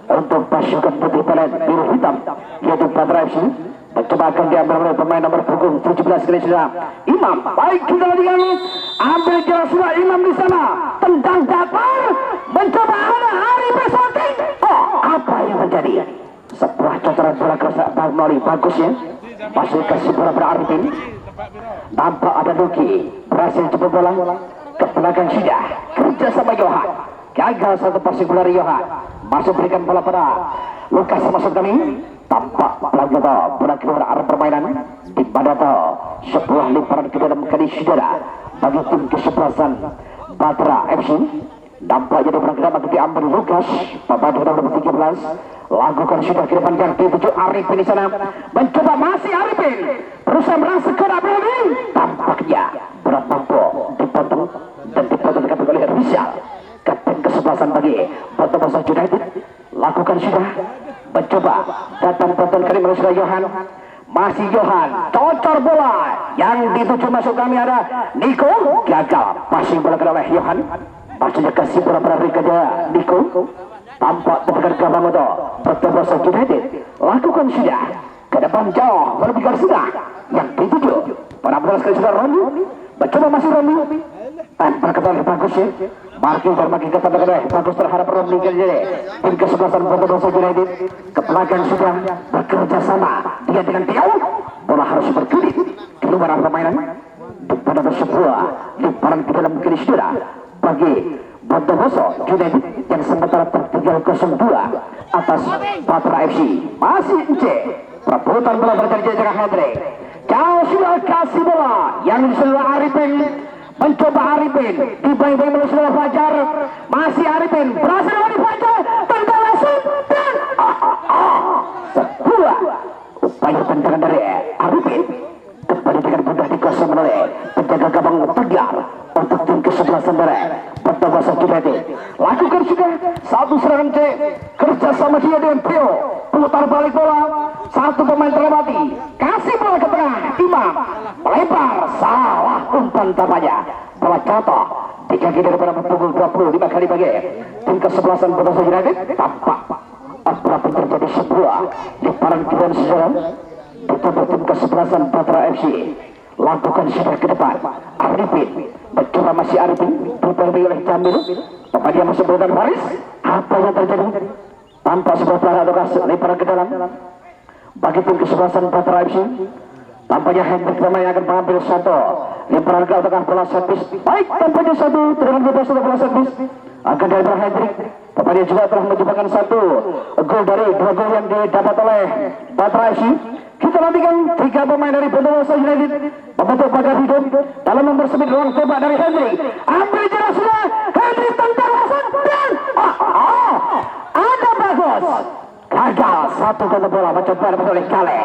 untuk pasukan putih pelat biru hitam yaitu Badra FC mencoba akan diambil oleh pemain nomor punggung 17 kali sudah Imam. Baik kita lihat ambil jarak sudah Imam di sana tendang datar mencoba ada Hari Pesoting. Oh apa yang terjadi? Sebuah cocoran bola keras Bagnoli bagus ya masih kasih bola berarti nampak ada Luki berhasil coba bola ke belakang sudah kerja sama Johan gagal satu passing bola dari Johan. Masuk berikan bola pada Lukas masuk kami. Tampak pelanggaran bola keluar arah permainan di mana sebuah lemparan ke dalam kali saudara bagi tim kesebelasan Batra FC. Nampaknya di pergerakan bagi diambil Lukas pemain nomor 13. Lakukan sudah ke depan yang dituju Arifin di sana. Mencoba masih Arifin. Berusaha merasa ke belakang. Tampaknya berat mampu dipotong dan dipotong oleh Rizal. Kapten kesebelasan bagi Botomoso United. Lakukan sudah. Mencoba datang kali menuju Johan. Masih Johan. Cocor bola. Yang dituju masuk kami ada Niko. Gagal. Passing bola oleh Johan. Maksudnya kasih bola pada Rikada Niko. Tampak tepukan gawang untuk Botomoso United. Lakukan sudah ke depan jauh berbicara sudah yang dituju pada bola sekali sudah Romi. Mencoba masih Romi. Tanpa ketahuan bagus ya. Marking dan makin ketahuan bagus terhadap Romi kali. Tim kesebelasan Botomoso United ke belakang sudah bekerja sama dia dengan Tio. Bola harus berkelit keluar permainan pada sebuah lemparan ke dalam kiri sudah bagi Botomoso United yang sementara tertinggal 0-2 atas Batra FC. Masih Ence. Perebutan bola terjadi dengan Hendrik. Jauh sudah kasih bola yang disuruh Arifin. Mencoba Arifin dibayang-bayang melalui Fajar. Masih Arifin berhasil di Fajar. Tendang langsung dan sebuah upaya tendangan dari Arifin kembali dengan mudah dikosong oleh penjaga gawang Tegar untuk tim kesebelasan dari Botomoso United. Lakukan sudah satu serangan C kerjasama dia dengan Tio. Putar balik bola. Satu pemain terlewati. Kasih bola ke tengah. Imam melebar. Salah umpan tampaknya. Bola jatuh di kaki daripada pukul 25 kali bagi tim kesebelasan Botomoso United. Tampak apalagi terjadi sebuah lemparan kiran sejarah di tubuh tim kesebelasan Batra FC. Lakukan sudah ke depan. Arifin mencoba masih Arifin diperoleh oleh Jamil. Pemain yang masuk berada Faris. Apa yang terjadi? Tanpa sebuah pelanggaran atau lemparan ke dalam bagi tim kesebelasan Batra FC. Tampaknya Hendrik pemain akan mengambil satu lemparan ke tengah bola servis. Baik, tampaknya satu dengan bebas bola servis akan dari Hendrik. Pemain juga telah menyumbangkan satu gol dari dua gol yang didapat oleh Batra FC. Kita nantikan tiga pemain dari Botomoso United membentuk pagar hidup dalam mempersempit ruang tembak dari Hendrik. Ambil jarak sudah Hendrik tentang langsung dan ada bagus. Gagal satu gol bola mencoba oleh Kale.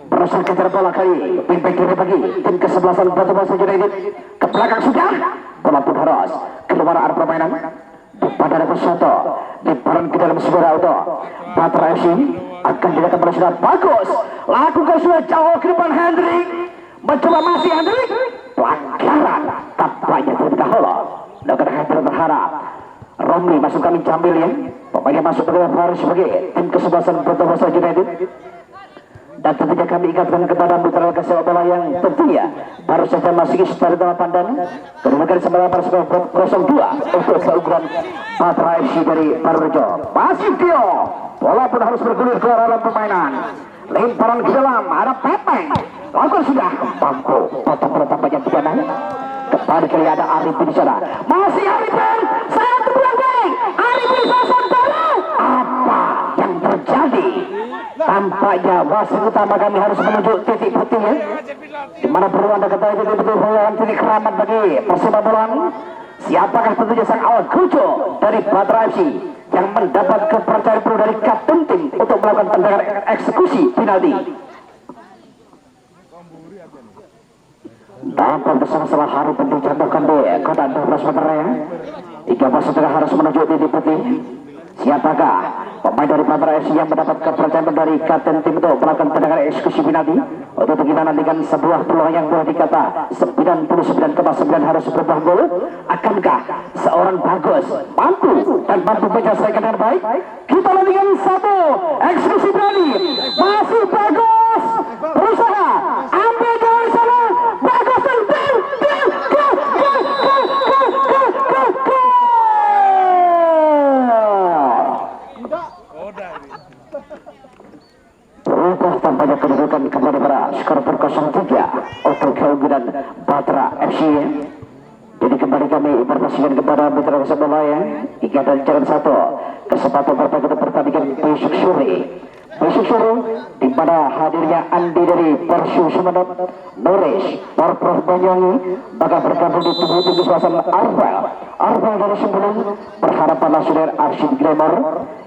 Berusaha kejar bola kali pimpin kiri bagi tim kesebelasan Botomoso United. Ke belakang sudah bola pun harus keluar arah permainan pada level satu lemparan ke dalam sebuah auto. Batra FC akan dilakukan pada sudah bagus. Lakukan sudah jauh ke depan Hendrik. Mencoba masih Hendrik. Pelanggaran tampaknya terlebih dahulu. Lakukan Hendrik berharap Romli masuk kami Jamil ya. Pemainnya masuk ke dalam Faris sebagai tim kesebelasan Botomoso United. Dan tentunya kami ingatkan kepada mitra sepak bola yang tentunya baru saja masuk dari dalam pandan kedudukan 1902 untuk keunggulan Batra FC dari Barurejo. Masih Tio. Bola pun harus bergulir ke dalam permainan. Lemparan ke dalam ada Pepeng. Lakukan sudah mampu potong bola tampaknya pidana. Kembali kali ada Arifin di sana. Masih Arifin. Satu belakang. Arifin sosok bola. Apa yang terjadi? Tampaknya wasit utama kami harus menuju titik putih ya. Dimana perlu anda ketahui titik putih merupakan titik keramat bagi Persema Bolang. Siapakah tentunya sang awal Kujo dari Batra FC yang mendapat kepercayaan penuh dari kapten tim untuk melakukan tendangan eksekusi penalti. Dapat bersama-sama hari penting contohkan di kota 12 meter ya. 3 setengah harus menuju titik putih. Siapakah pemain dari Batra FC yang mendapat kepercayaan dari kapten tim untuk melakukan tendangan eksekusi penalti? Untuk kita nantikan sebuah peluang yang boleh dikata 99,9 harus berubah gol. Akankah seorang bagus mampu dan mampu menyelesaikan dengan baik? Kita nantikan satu eksekusi penalti. Masih bagus berusaha ambil dari sana bagus dan berubah tampaknya kedudukan kepada para skor 0-3 untuk keunggulan Batra FC. Jadi kembali kami informasikan kepada mitra sepak bola ya, Ikatan Jalan 1 kesempatan bertanding pertandingan besok sore di mana hadirnya Andi dari Persu Sumeneb, Nores Porprov Banyuwangi bakal bergabung di tubuh tim suasana Arvel dari Sumberung berhadapan langsung dengan Arsyid Glamour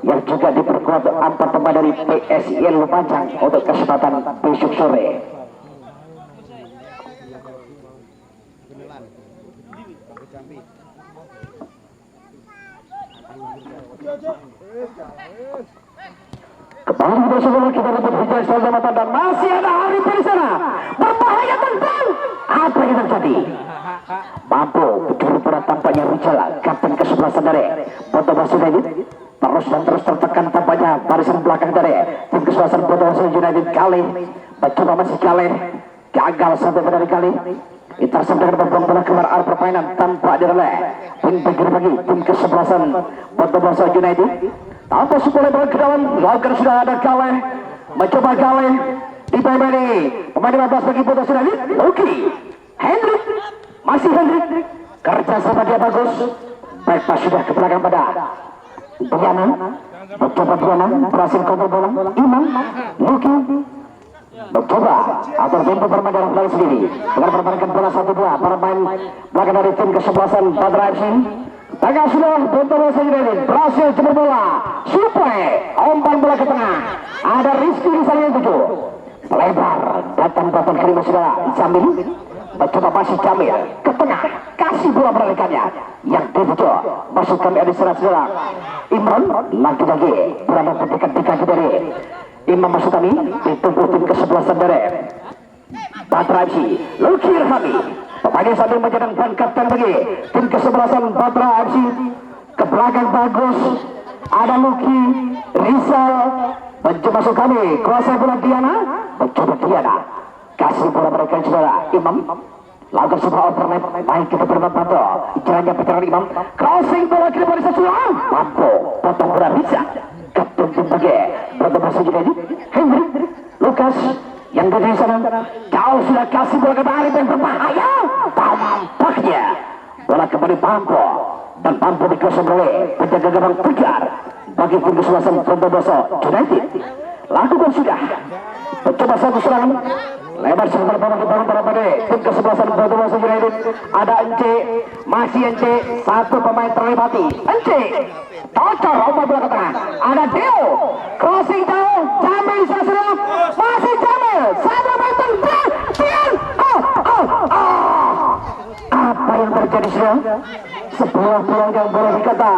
yang juga diperkuat 4 pemain dari PSIL Lumajang untuk kesempatan besok sore. Kembali bersama kita dapat hujan saldo mata dan masih ada Arif di sana berbahaya tentang apa yang terjadi. Mampu pencuri bola tampaknya Rijal kapten ke-11 dari Botowas United terus tertekan tampaknya barisan belakang dari tim ke-11 Botowas United kali mencoba masih kali gagal sampai pada kali intercept dengan membuang bola keluar arah permainan tanpa direlay pinggir bagi tim ke-11 Botowas United. Tanpa supaya bola ke dalam, lakukan sudah ada Kale, mencoba Kale di pemain 15 bagi Botowas United. Oke, Hendrik, masih Hendrik, kerja sama dia bagus. Baik pas sudah ke belakang pada Diana, mencoba Diana, berhasil kontrol bola. Imam, Luki, mencoba atur tempo bermain dalam belakang sendiri dengan permainan bola 1-2 para pemain belakang dari tim ke-11 Badra FC. Tengah sudah Botowas United berhasil jemput bola supaya umpan bola ke tengah. Ada Rizky di sana yang 7 lebar datang kelima sudah Jamil mencoba masih Jamil ke tengah kasih bola beralikannya yang ke-7 masukkan di sana sudah Imran lagi-lagi berada dekat dari Imam Masukami ditunggu tim ke-11 dari Badra FC. Luki Irhami pemain sambil menjadi ban kapten bagi tim ke-11 Badra FC. Ke belakang bagus ada Luki Rizal mencoba Masukami kuasa bola Diana mencoba Diana kasih bola mereka juga Imam lakukan sebuah overlap main kita berbantu jalannya veteran Imam crossing bola ke depan sesuai mampu potong bola bisa kapten tim bagi Botowas United Hendrik Lukas yang dari sana jauh sudah kasih bola ke Arif yang berbahaya tampaknya bola kembali mampu dan mampu dikosong oleh penjaga gawang Tegar bagi tim ke-11 Botowas United. Lakukan sudah mencoba satu serangan lebar sebentar dibangun pada tim ke-11 Botowas United. Ada Ence, masih Ence, satu pemain terlewati. Ence cocok umpan bola ke tengah. Ada Deo crossing jauh Jamil Sasro masih Jamil satu meter apa yang terjadi sudah sebuah peluang yang boleh dikata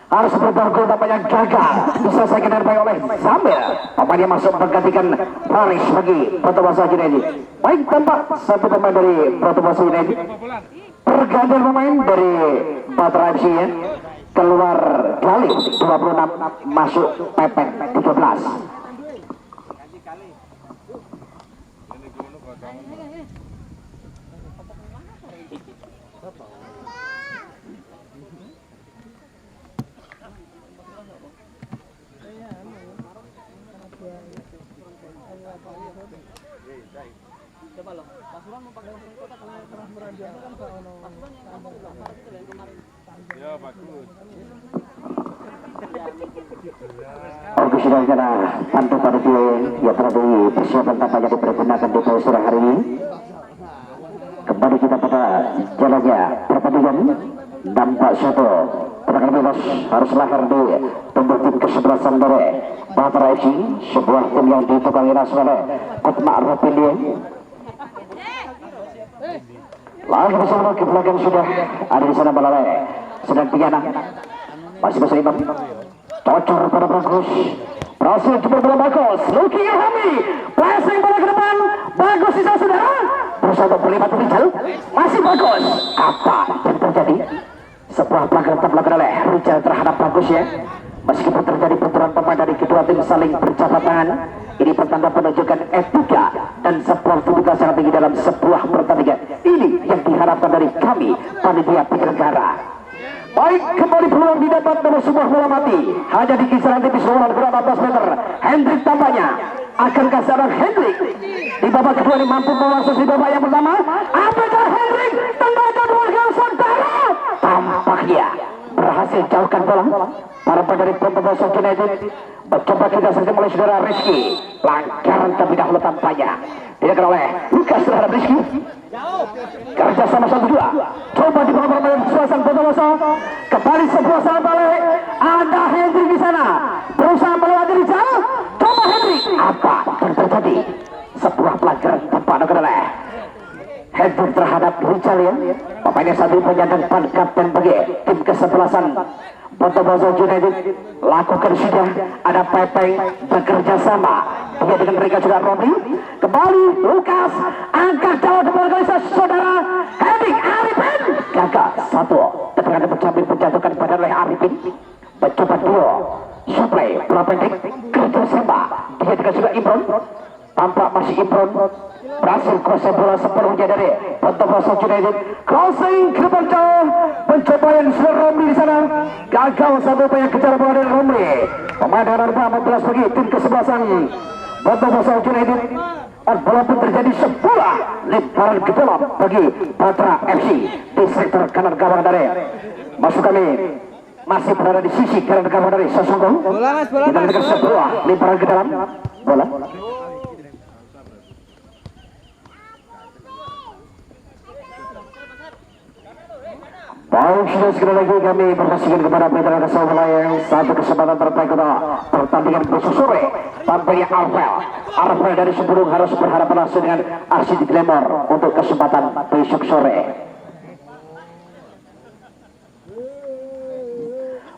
harus bergol tampaknya gagal diselesaikan dengan baik oleh Zamil. Pemainnya masuk menggantikan Faris bagi Botowas United. Baik tampak satu pemain dari Botowas United pergantian pemain dari Badra FC ya. Keluar Galih 26 masuk Pepek 13. Coba loh, Pasuruan mau pakai mesin kota karena transferan dia kan Pak Ono. Pasuruan yang kamu gambar itu yang kemarin. Ya bagus. Oke sudah kena pantau pada dia ya tadi persiapan tampaknya dipergunakan di sore hari ini. Kembali kita pada jalannya pertandingan dampak satu pertandingan bebas harus lahir di tubuh tim ke-11 dari Badra FC, sebuah tim yang ditukangi langsung oleh Kutma Arrapindi. Lagi bersama ke belakang sudah ada di sana Balale sedang Piana masih besar Imam cocor pada bagus berhasil jemput bola bagus Luki Irhami passing bola ke depan bagus sisa sudah berusaha untuk berlipat Rijal masih bagus apa yang terjadi sebuah pelanggaran dilakukan oleh Rijal terhadap bagus ya. Meskipun terjadi benturan pemain dari kedua tim saling berjabat tangan, ini pertanda menunjukkan etika dan sportivitas yang tinggi dalam sebuah pertandingan. Ini yang diharapkan dari kami panitia penyelenggara. Baik, kembali peluang didapat dari sebuah bola mati hanya di kisaran tipis ruangan kurang 14 meter. Hendrik tampaknya akankah seorang Hendrik di babak kedua ini mampu melaksos di babak yang pertama? Apakah Hendrik tendangan dua Yahya berhasil jauhkan bola. Para dari Bondowoso United mencoba kita saja mulai saudara Rizky. Pelanggaran terlebih dahulu tampaknya dilakukan oleh Lukas terhadap Rizky. Kerja sama 1-2. Coba dibawa oleh suasana Bondowoso. Kembali sebuah salah balik. Ada Hendrik di sana. Berusaha melewati Rizal. Coba Hendrik. Apa yang terjadi? Sebuah pelanggaran tepat oleh Hendrik terhadap Rizal ya. Pemainnya satu penyandang pan kapten bagi tim kesebelasan Bondowoso United. Lakukan sudah ada Pepeng bekerja sama dengan mereka sudah Romli. Kembali Lukas angkat jauh kembali saudara Hendrik Arifin. Gagal satu. Tekanan bercabir menjatuhkan badan oleh Arifin. Mencoba dua. Suplai bola pendek kerja sama. Dia juga sudah Imron. Tampak masih Imron. Berhasil crossing bola sepenuhnya dari Bondowoso United. Crossing ke depan jauh. Mencoba yang sudah Romli di sana. Gagal satu upaya kejar bola dari Romli. Pemain dengan 14 bagi tim kesebelasan Bondowoso United. Dan bola pun terjadi sebuah lemparan ke dalam bagi Patra FC di sektor kanan gawang dari masuk kami masih berada di sisi kanan gawang dari Sosongko. Kita lihat sebuah lemparan ke dalam bola. Baik, sudah sekali lagi kami berpastikan kepada mitra kesempatan yang satu kesempatan terbaik untuk pertandingan besok sore. Tampaknya Arvel dari sebelum harus berhadapan langsung dengan RCD Glamour untuk kesempatan besok sore.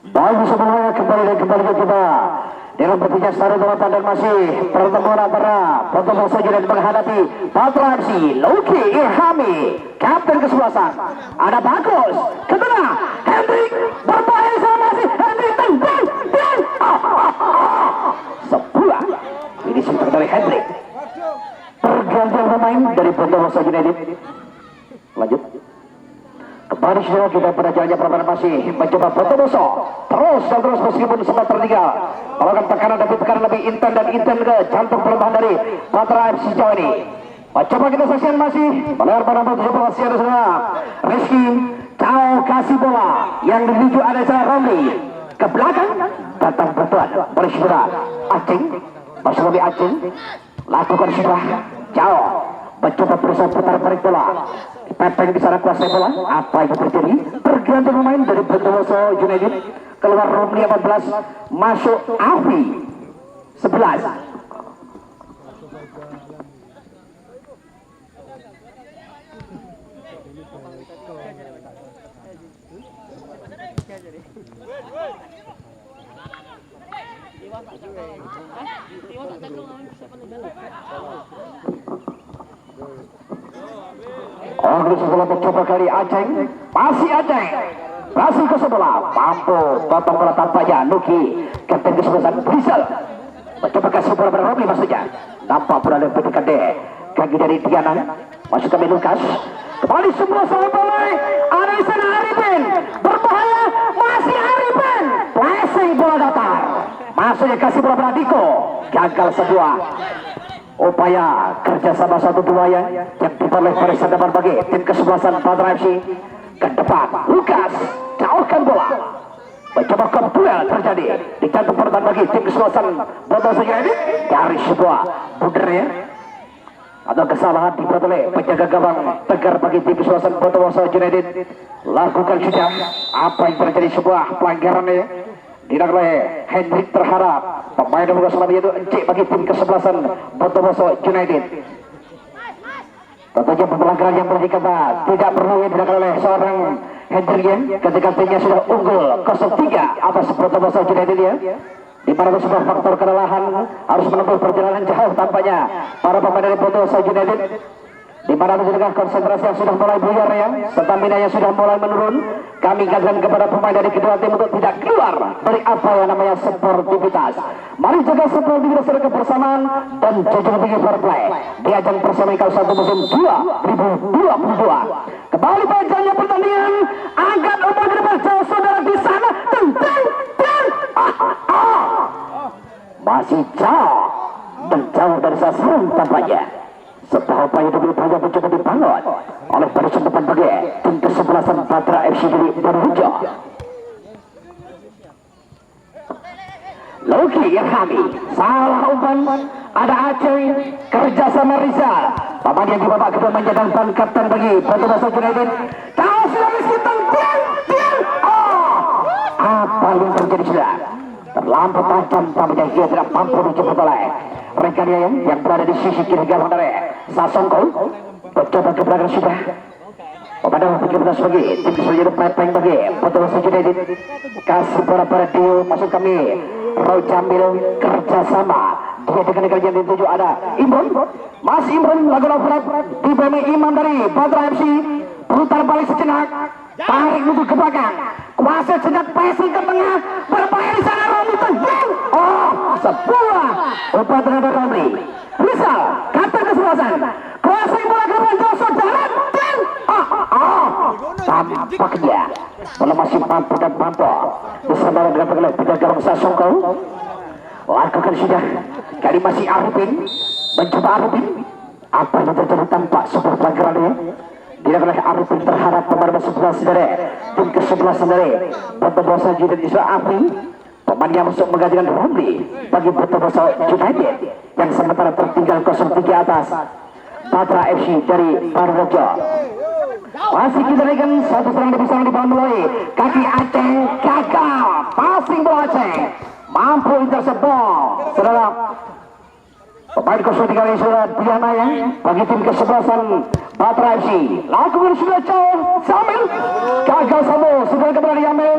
Baik, sebelumnya kembali kita dengan bertiga satu dan masih pertemuan antara Bondowoso United menghadapi Patra FC. Loki Ilhami kapten kesebelasan. Ada bagus ke tengah Hendrik berbahaya sama masih Hendrik tendang dan sebuah ini simpel dari Hendrik. Pergantian pemain dari Bondowoso United. Lanjut kembali saudara kita pada jalannya permainan masih mencoba Bondowoso terus meskipun sempat tertinggal melakukan tekanan lebih intens dan intens ke jantung perlahan dari Patra FC Jawa ini. Coba kita saksikan masih melihat pada bola siapa saudara Rizky Cao kasih bola yang dituju ada salah Romli ke belakang datang bertuan oleh saudara Aceng masuk lebih Aceng lakukan sudah Cao mencoba berusaha putar balik bola. Pepeng di sana kuasai bola. Apa yang terjadi? Pergantian pemain dari Bondowoso United. Keluar Romli 14, masuk Afi 11. Setelah mencoba kali Aceng, masih Aceng, masih ke sebelah, mampu potong bola tampaknya Nuki, kapten kesebelasan Rizal, mencoba kasih bola pada Romi maksudnya, nampak bola yang petikan deh, kaki dari Diana, masuk kami Lukas, kembali semua salah bola, ada di sana Arifin, berbahaya, masih Arifin, flashing bola datar, masuknya kasih bola pada Diko, gagal sebuah. Upaya kerjasama 1-2 yang diperoleh pada depan bagi tim kesebelasan Patra FC ke depan. Lukas jauhkan bola, mencoba duel terjadi di jantung pertahanan bagi tim kesebelasan Bondowoso United dari sebuah bundernya atau kesalahan dibuat oleh penjaga gawang tegar bagi tim kesebelasan Bondowoso United. Lakukan sudah apa yang terjadi sebuah pelanggarannya dilakukan oleh Hendrik terhadap pemain nomor 9 yaitu Encik bagi tim kesebelasan Bondowoso United. Tentunya pelanggaran yang berarti kata tidak perlu yang dilakukan oleh seorang Hendrik ketika timnya sudah unggul 0-3 atas Bondowoso United ya. Di mana sebuah faktor kelelahan harus menempuh perjalanan jauh tampaknya para pemain dari Bondowoso United. Di mana dengan konsentrasi yang sudah mulai buyar ya, stamina yang sudah mulai menurun. Kami ingatkan kepada pemain dari kedua tim untuk tidak keluar dari apa yang namanya sportivitas. Mari jaga sportivitas secara kebersamaan dan jujur tinggi fair play di ajang Persemaikan 1 musim 2022. Kembali pada jalannya pertandingan, angkat umpan ke depan jauh saudara di sana, masih jauh dan jauh dari sasaran tampaknya. setelah upaya demi upaya mencoba dibangun oleh barisan depan bagi tim kesebelasan Patra FC dari Barujo. Loki Irhami, salah umpan, ada Aceh, kerjasama Rizal. Paman yang di babak kedua menjadikan kapten bagi Batu United. Tahu sudah miskin apa yang terjadi sudah? Terlampau tajam tampaknya dia tidak mampu dijemput oleh rekannya yang berada di sisi kiri gawang dari Sasongko. Mencoba ke belakang sudah. Pada waktu kita sebagai tim kesulitan pepeng bagi Batu United. Kasih para Dio masuk kami. Roy Jamil kerjasama dia dengan kerjaan yang dituju ada Imron, Mas Imron lagu berat di bawah Imam dari Patra FC. Putar balik sejenak, tarik untuk ke belakang, kuasa sejenak passing ke tengah, berbahaya di sana Romi tendang. Oh, sebuah umpan terhadap Romi. Rizal, kapten kesebelasan, kuasa bola ke belakang saudara dan tampaknya bola masih mampu dan mampu bersama dengan pengelola tiga gawang Sasongko. Lakukan sudah, kali masih Arifin, mencoba Arifin. Apa yang terjadi tampak sebuah pelanggarannya. Tidak oleh Arifin terhadap pemain sebelah sendiri, tim ke-11 sendiri. Batu United Isra Afri, pemain yang masuk menggantikan Romli bagi Batu United yang sementara tertinggal 0-3 atas Patra FC dari Barujo. Masih kita lihat satu serang dipisah dibangun mulai kaki Aceh gagal, passing bola Aceh mampu intercept saudara. Pemain 0-3 ini sudah Diana ya bagi tim kesebelasan Patra FC. Lakukan sudah jauh Samil gagal Samo sudah kembali Yamil,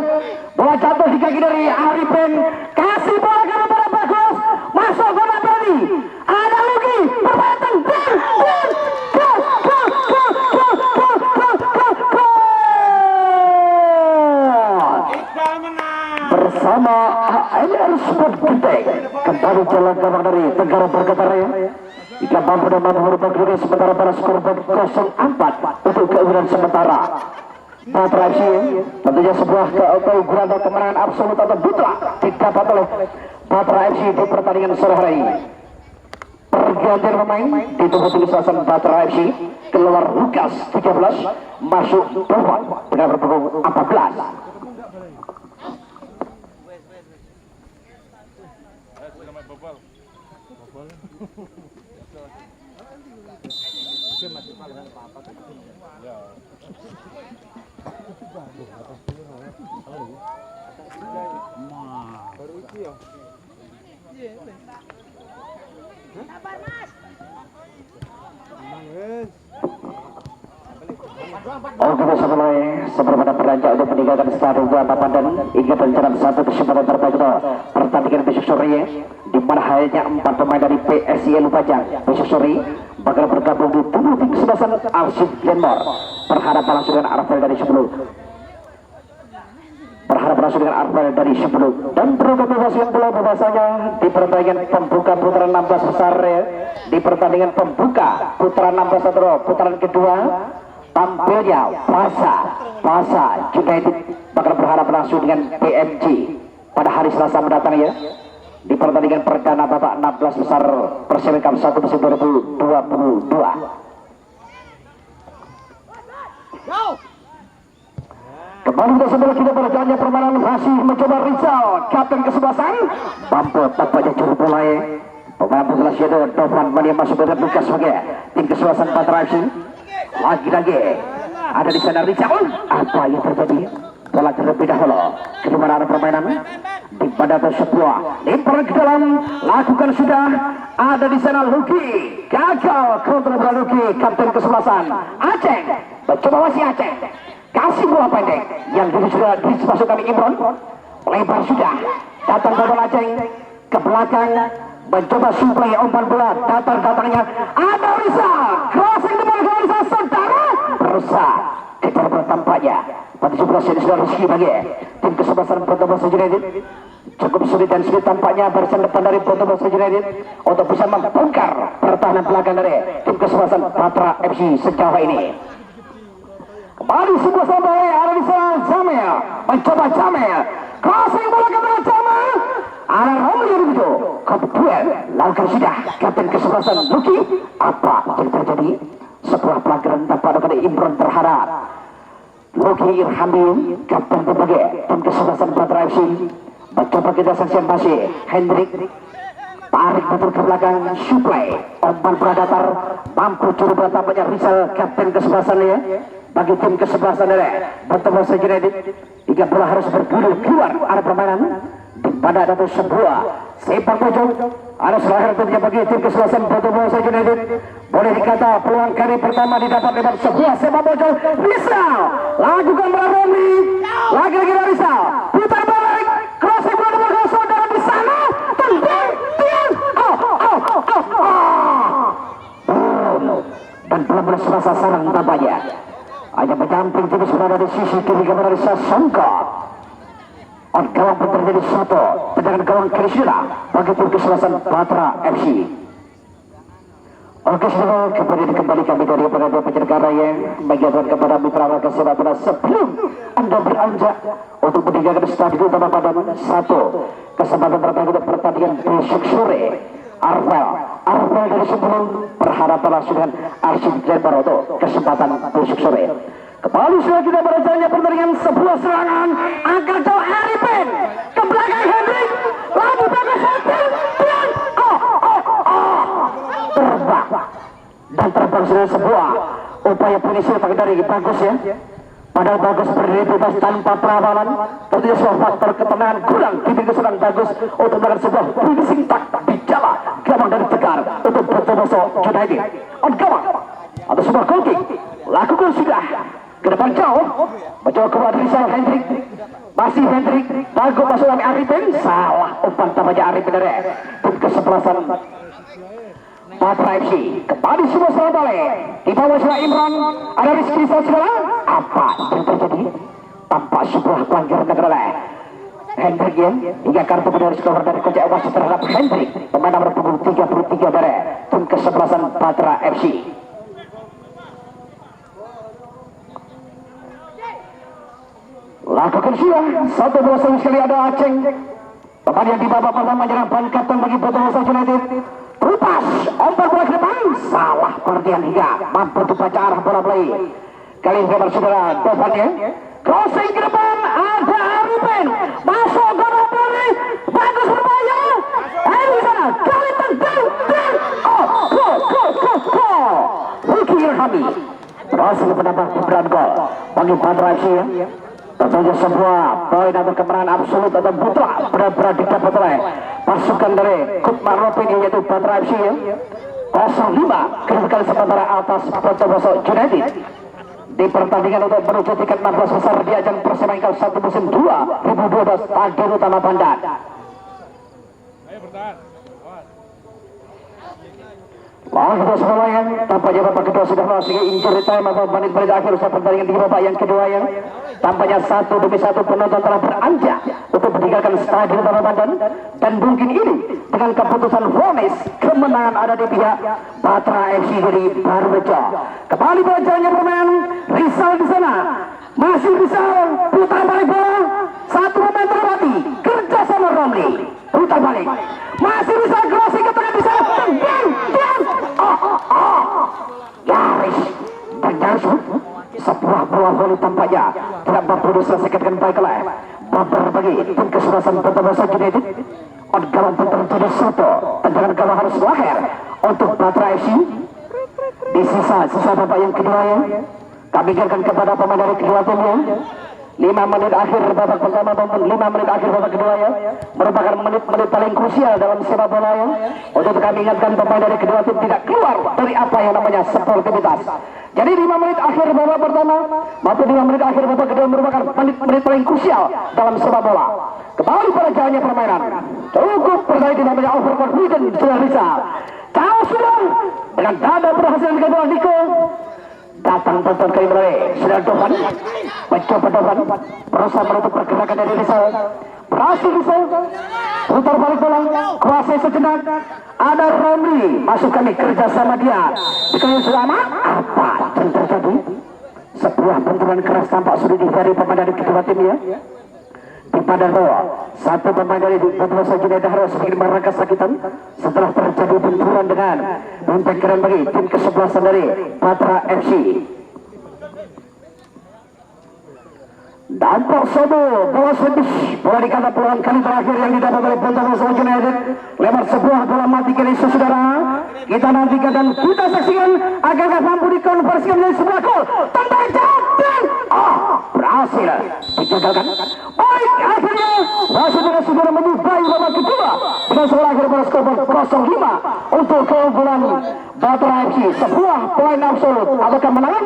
bola jatuh di kaki dari Arifin, kasih bola ke arah bagus masuk bola tadi ada Luki permainan bersama ANR Sport Genteng kembali jalan gawang dari Tenggara Bergetar ya. Jika mampu dan mampu merubah kedudukan sementara pada skor 0-4 untuk keunggulan sementara Patra FC. Tentunya sebuah keunggulan dan kemenangan absolut atau mutlak didapat oleh Patra FC di pertandingan sore hari. Pergantian pemain di tubuh tim kesebelasan Patra FC, keluar Lukas 13 masuk Tovan dengan berpukul 14. Oke mulai sebelum ada beranjak untuk meninggalkan stadion Bapak dan ingat rencana satu kesempatan terbaik untuk pertandingan besok sore di mana hanya 4 pemain dari PSIL Lumajang besok sore bakal bergabung di tubuh tim kesebelasan Arsip Glenmore. Berharap langsung dengan Arfel dari 10 dan berubah yang bola bahasanya di pertandingan pembuka putaran 16 besar di pertandingan pembuka putaran 16 atau putaran kedua tampilnya Pasa United bakal berharap langsung dengan PMG pada hari Selasa mendatang ya di pertandingan perdana babak 16 besar Persemen Cup 1 musim 2022. Kembali kita sebelah kita berjalannya permainan masih mencoba Rizal kapten kesebelasan mampu tampaknya juru bola pemain bola Shadow Dovan Mania masuk pada Lukas sebagai tim kesebelasan Patra FC. Lagi-lagi ada di sana Rizal. Apa yang terjadi? Bola terlebih dahulu kedua arah permainan di pada sebuah lemparan ke dalam lakukan sudah ada di sana Luki gagal kontrol bola Luki kapten kesebelasan Aceh mencoba masih Aceh kasih bola pendek yang dulu sudah dimasuk kami Imron lebar sudah datang ke bola Aceh ke belakang mencoba suplai umpan bola datangnya ada Rizal crossing the ball ke Rizal saudara berusaha kejar bertampaknya pada sebelah sini sudah Rizky bagi tim kesebelasan Batu United cukup sulit dan sulit tampaknya barisan depan dari Batu United untuk bisa membongkar pertahanan belakang dari tim kesebelasan Patra FC sejauh ini. Kembali sebuah sampai ada di sana Jamil mencoba Jamil crossing bola ke belakang Jamil ada Romli itu kemudian lakukan sudah kapten kesebelasan Luki Apa yang terjadi? Sebuah pelanggaran tanpa ada Imron terhadap Luki Irhami, kapten berbagai tim kesebelasan Batra FC. Mencoba kita saksikan masih Hendrik tarik betul ke belakang, supply umpan predator mampu curi bola tampaknya Rizal, kapten kesebelasan ya bagi tim kesebelasan ya. Bertemu saja tiga bola harus bergulir keluar arah permainan di pada ada sebuah sepak pojok ada selahir tentunya bagi tim kesebelasan. Bertemu saja boleh dikata peluang kali pertama didapat lewat sebuah sepak pojok. Rizal lakukan beraroni lagi-lagi Rizal putar balik crossing bola saudara di sana dan benar-benar serasa sarang tampaknya hanya menyamping terus berada di sisi kiri kepada Sasongko. On gawang pun terjadi satu tendangan gawang Krisna bagi tim kesebelasan Batra FC. Oke, saudara, kembali kami dari pengadil penyelenggara yang mengingatkan kepada mitra warga sepak bola sebelum Anda beranjak untuk meninggalkan stadion utama pada satu kesempatan terbaik untuk pertandingan besok sore. Arvel dari sebelum berharap langsung dengan Arsyid Jember untuk kesempatan besok sore. Kembali sudah kita berjalannya pertandingan sebuah serangan angkat jauh Arifin ke belakang Hendrik lalu bagus Hendrik terbang dan terbang sudah sebuah upaya penyisir pakai dari bagus ya. Padahal bagus berdiri bebas tanpa perawalan. Tentunya sebuah faktor ketenangan kurang di pinggir serang bagus untuk melakukan sebuah finishing tak di jalan gawang dari Tegar untuk bertemu Junaidi on gawang atau sebuah goal kick lakukan sudah ke depan jauh mencoba keluar Rizal Hendrik masih Hendrik bagus masuk kami Arifin salah umpan tampaknya Arifin dari tim kesebelasan Batra FC. Kembali semua salah balik di bawah sudah Imran ada Rizky Saswala. Apa yang terjadi? Tampak sebuah pelanggaran oleh Hendrik ya hingga kartu kuning skor dari coach wasit terhadap Hendrik pemain nomor punggung 33 dari tim kesebelasan Batra FC. Lakukan sudah satu bola sama sekali ada Aceng pemain yang di babak pertama menyerang ban kapten bagi Botol United. Rupas umpan bola ke depan salah pengertian hingga mampu untuk baca arah bola play. Kali ini saudara Dovannya crossing ke depan ada Arifin masuk ke depan bagus berbahaya di sana kali tendang Luki Irhami berhasil menambah keberadaan gol bagi Batra FC ya. Tentunya sebuah poin atau kemenangan absolut atau mutlak benar-benar didapat oleh pasukan dari Kutmar Ropin yaitu Batra FC ya. 0-5 kali sementara atas Botowoso United di pertandingan untuk menuju tiket 16 besar di ajang Persema Ingkal 1 musim 2012 Stadion Utama Bandan. Lawan kedua semuanya tampaknya babak kedua sudah masuk injury time atau menit-menit akhir usaha pertandingan di babak yang kedua yang tampaknya satu demi satu penonton telah beranjak untuk meninggalkan Stadion Utama Bandan dan mungkin ini dengan keputusan vonis kemenangan ada di pihak Batra FC dari Barbejo. Kembali berjalannya permainan Rizal di sana masih Rizal putar balik bola satu pemain termati kerja sama Romli putar balik masih Rizal crossing ke tengah di sana garis dan garis sebuah bola voli tampaknya tidak mampu diselesaikan dengan baik oleh baper bagi tim kesebelasan Botowoso United. On gawang pun terjadi satu tendangan gawang harus lahir untuk Batra FC di sisa babak yang kedua ya. Kami ingatkan kepada pemain dari kedua timnya 5 menit akhir babak pertama maupun 5 menit akhir babak kedua ya merupakan menit-menit paling krusial dalam sepak bola ya. Untuk kami ingatkan pemain dari kedua tim tidak keluar dari apa yang namanya sportivitas. Jadi 5 menit akhir babak pertama maupun 5 menit akhir babak kedua merupakan menit-menit paling krusial dalam sepak bola. Kembali pada jalannya permainan cukup berdaya di namanya overconfident sudah bisa tahu sudah dengan dada berhasil dengan bola Niko datang tonton kali mulai sudah Dovan mencoba Dovan berusaha menutup pergerakan dari Rizal berhasil Rizal putar balik bola kuasai sejenak ada Romli masuk kali kerja sama dia dikali selama apa yang terjadi sebuah benturan keras tampak sudah dihindari pemain dari kedua tim ya. Dipandang bahwa satu pemain dari Batu Junaidi harus sedikit merasa kesakitan setelah terjadi benturan dengan umpan keren bagi tim kesebelasan dari Patra FC. Dampak satu bola sedih, bola dikata puluhan kali terakhir yang didapat oleh Batu Junaidi lewat sebuah bola mati kali saudara. Kita nantikan dan kita saksikan agar mampu dikonversikan menjadi sebuah gol. Tembak jauh dan berhasil digagalkan. Baik, akhirnya wasit dengan segera menyudahi babak kedua dengan skor akhir pada skor 0-5 untuk keunggulan Batu FC. Sebuah poin absolut. Apakah menang?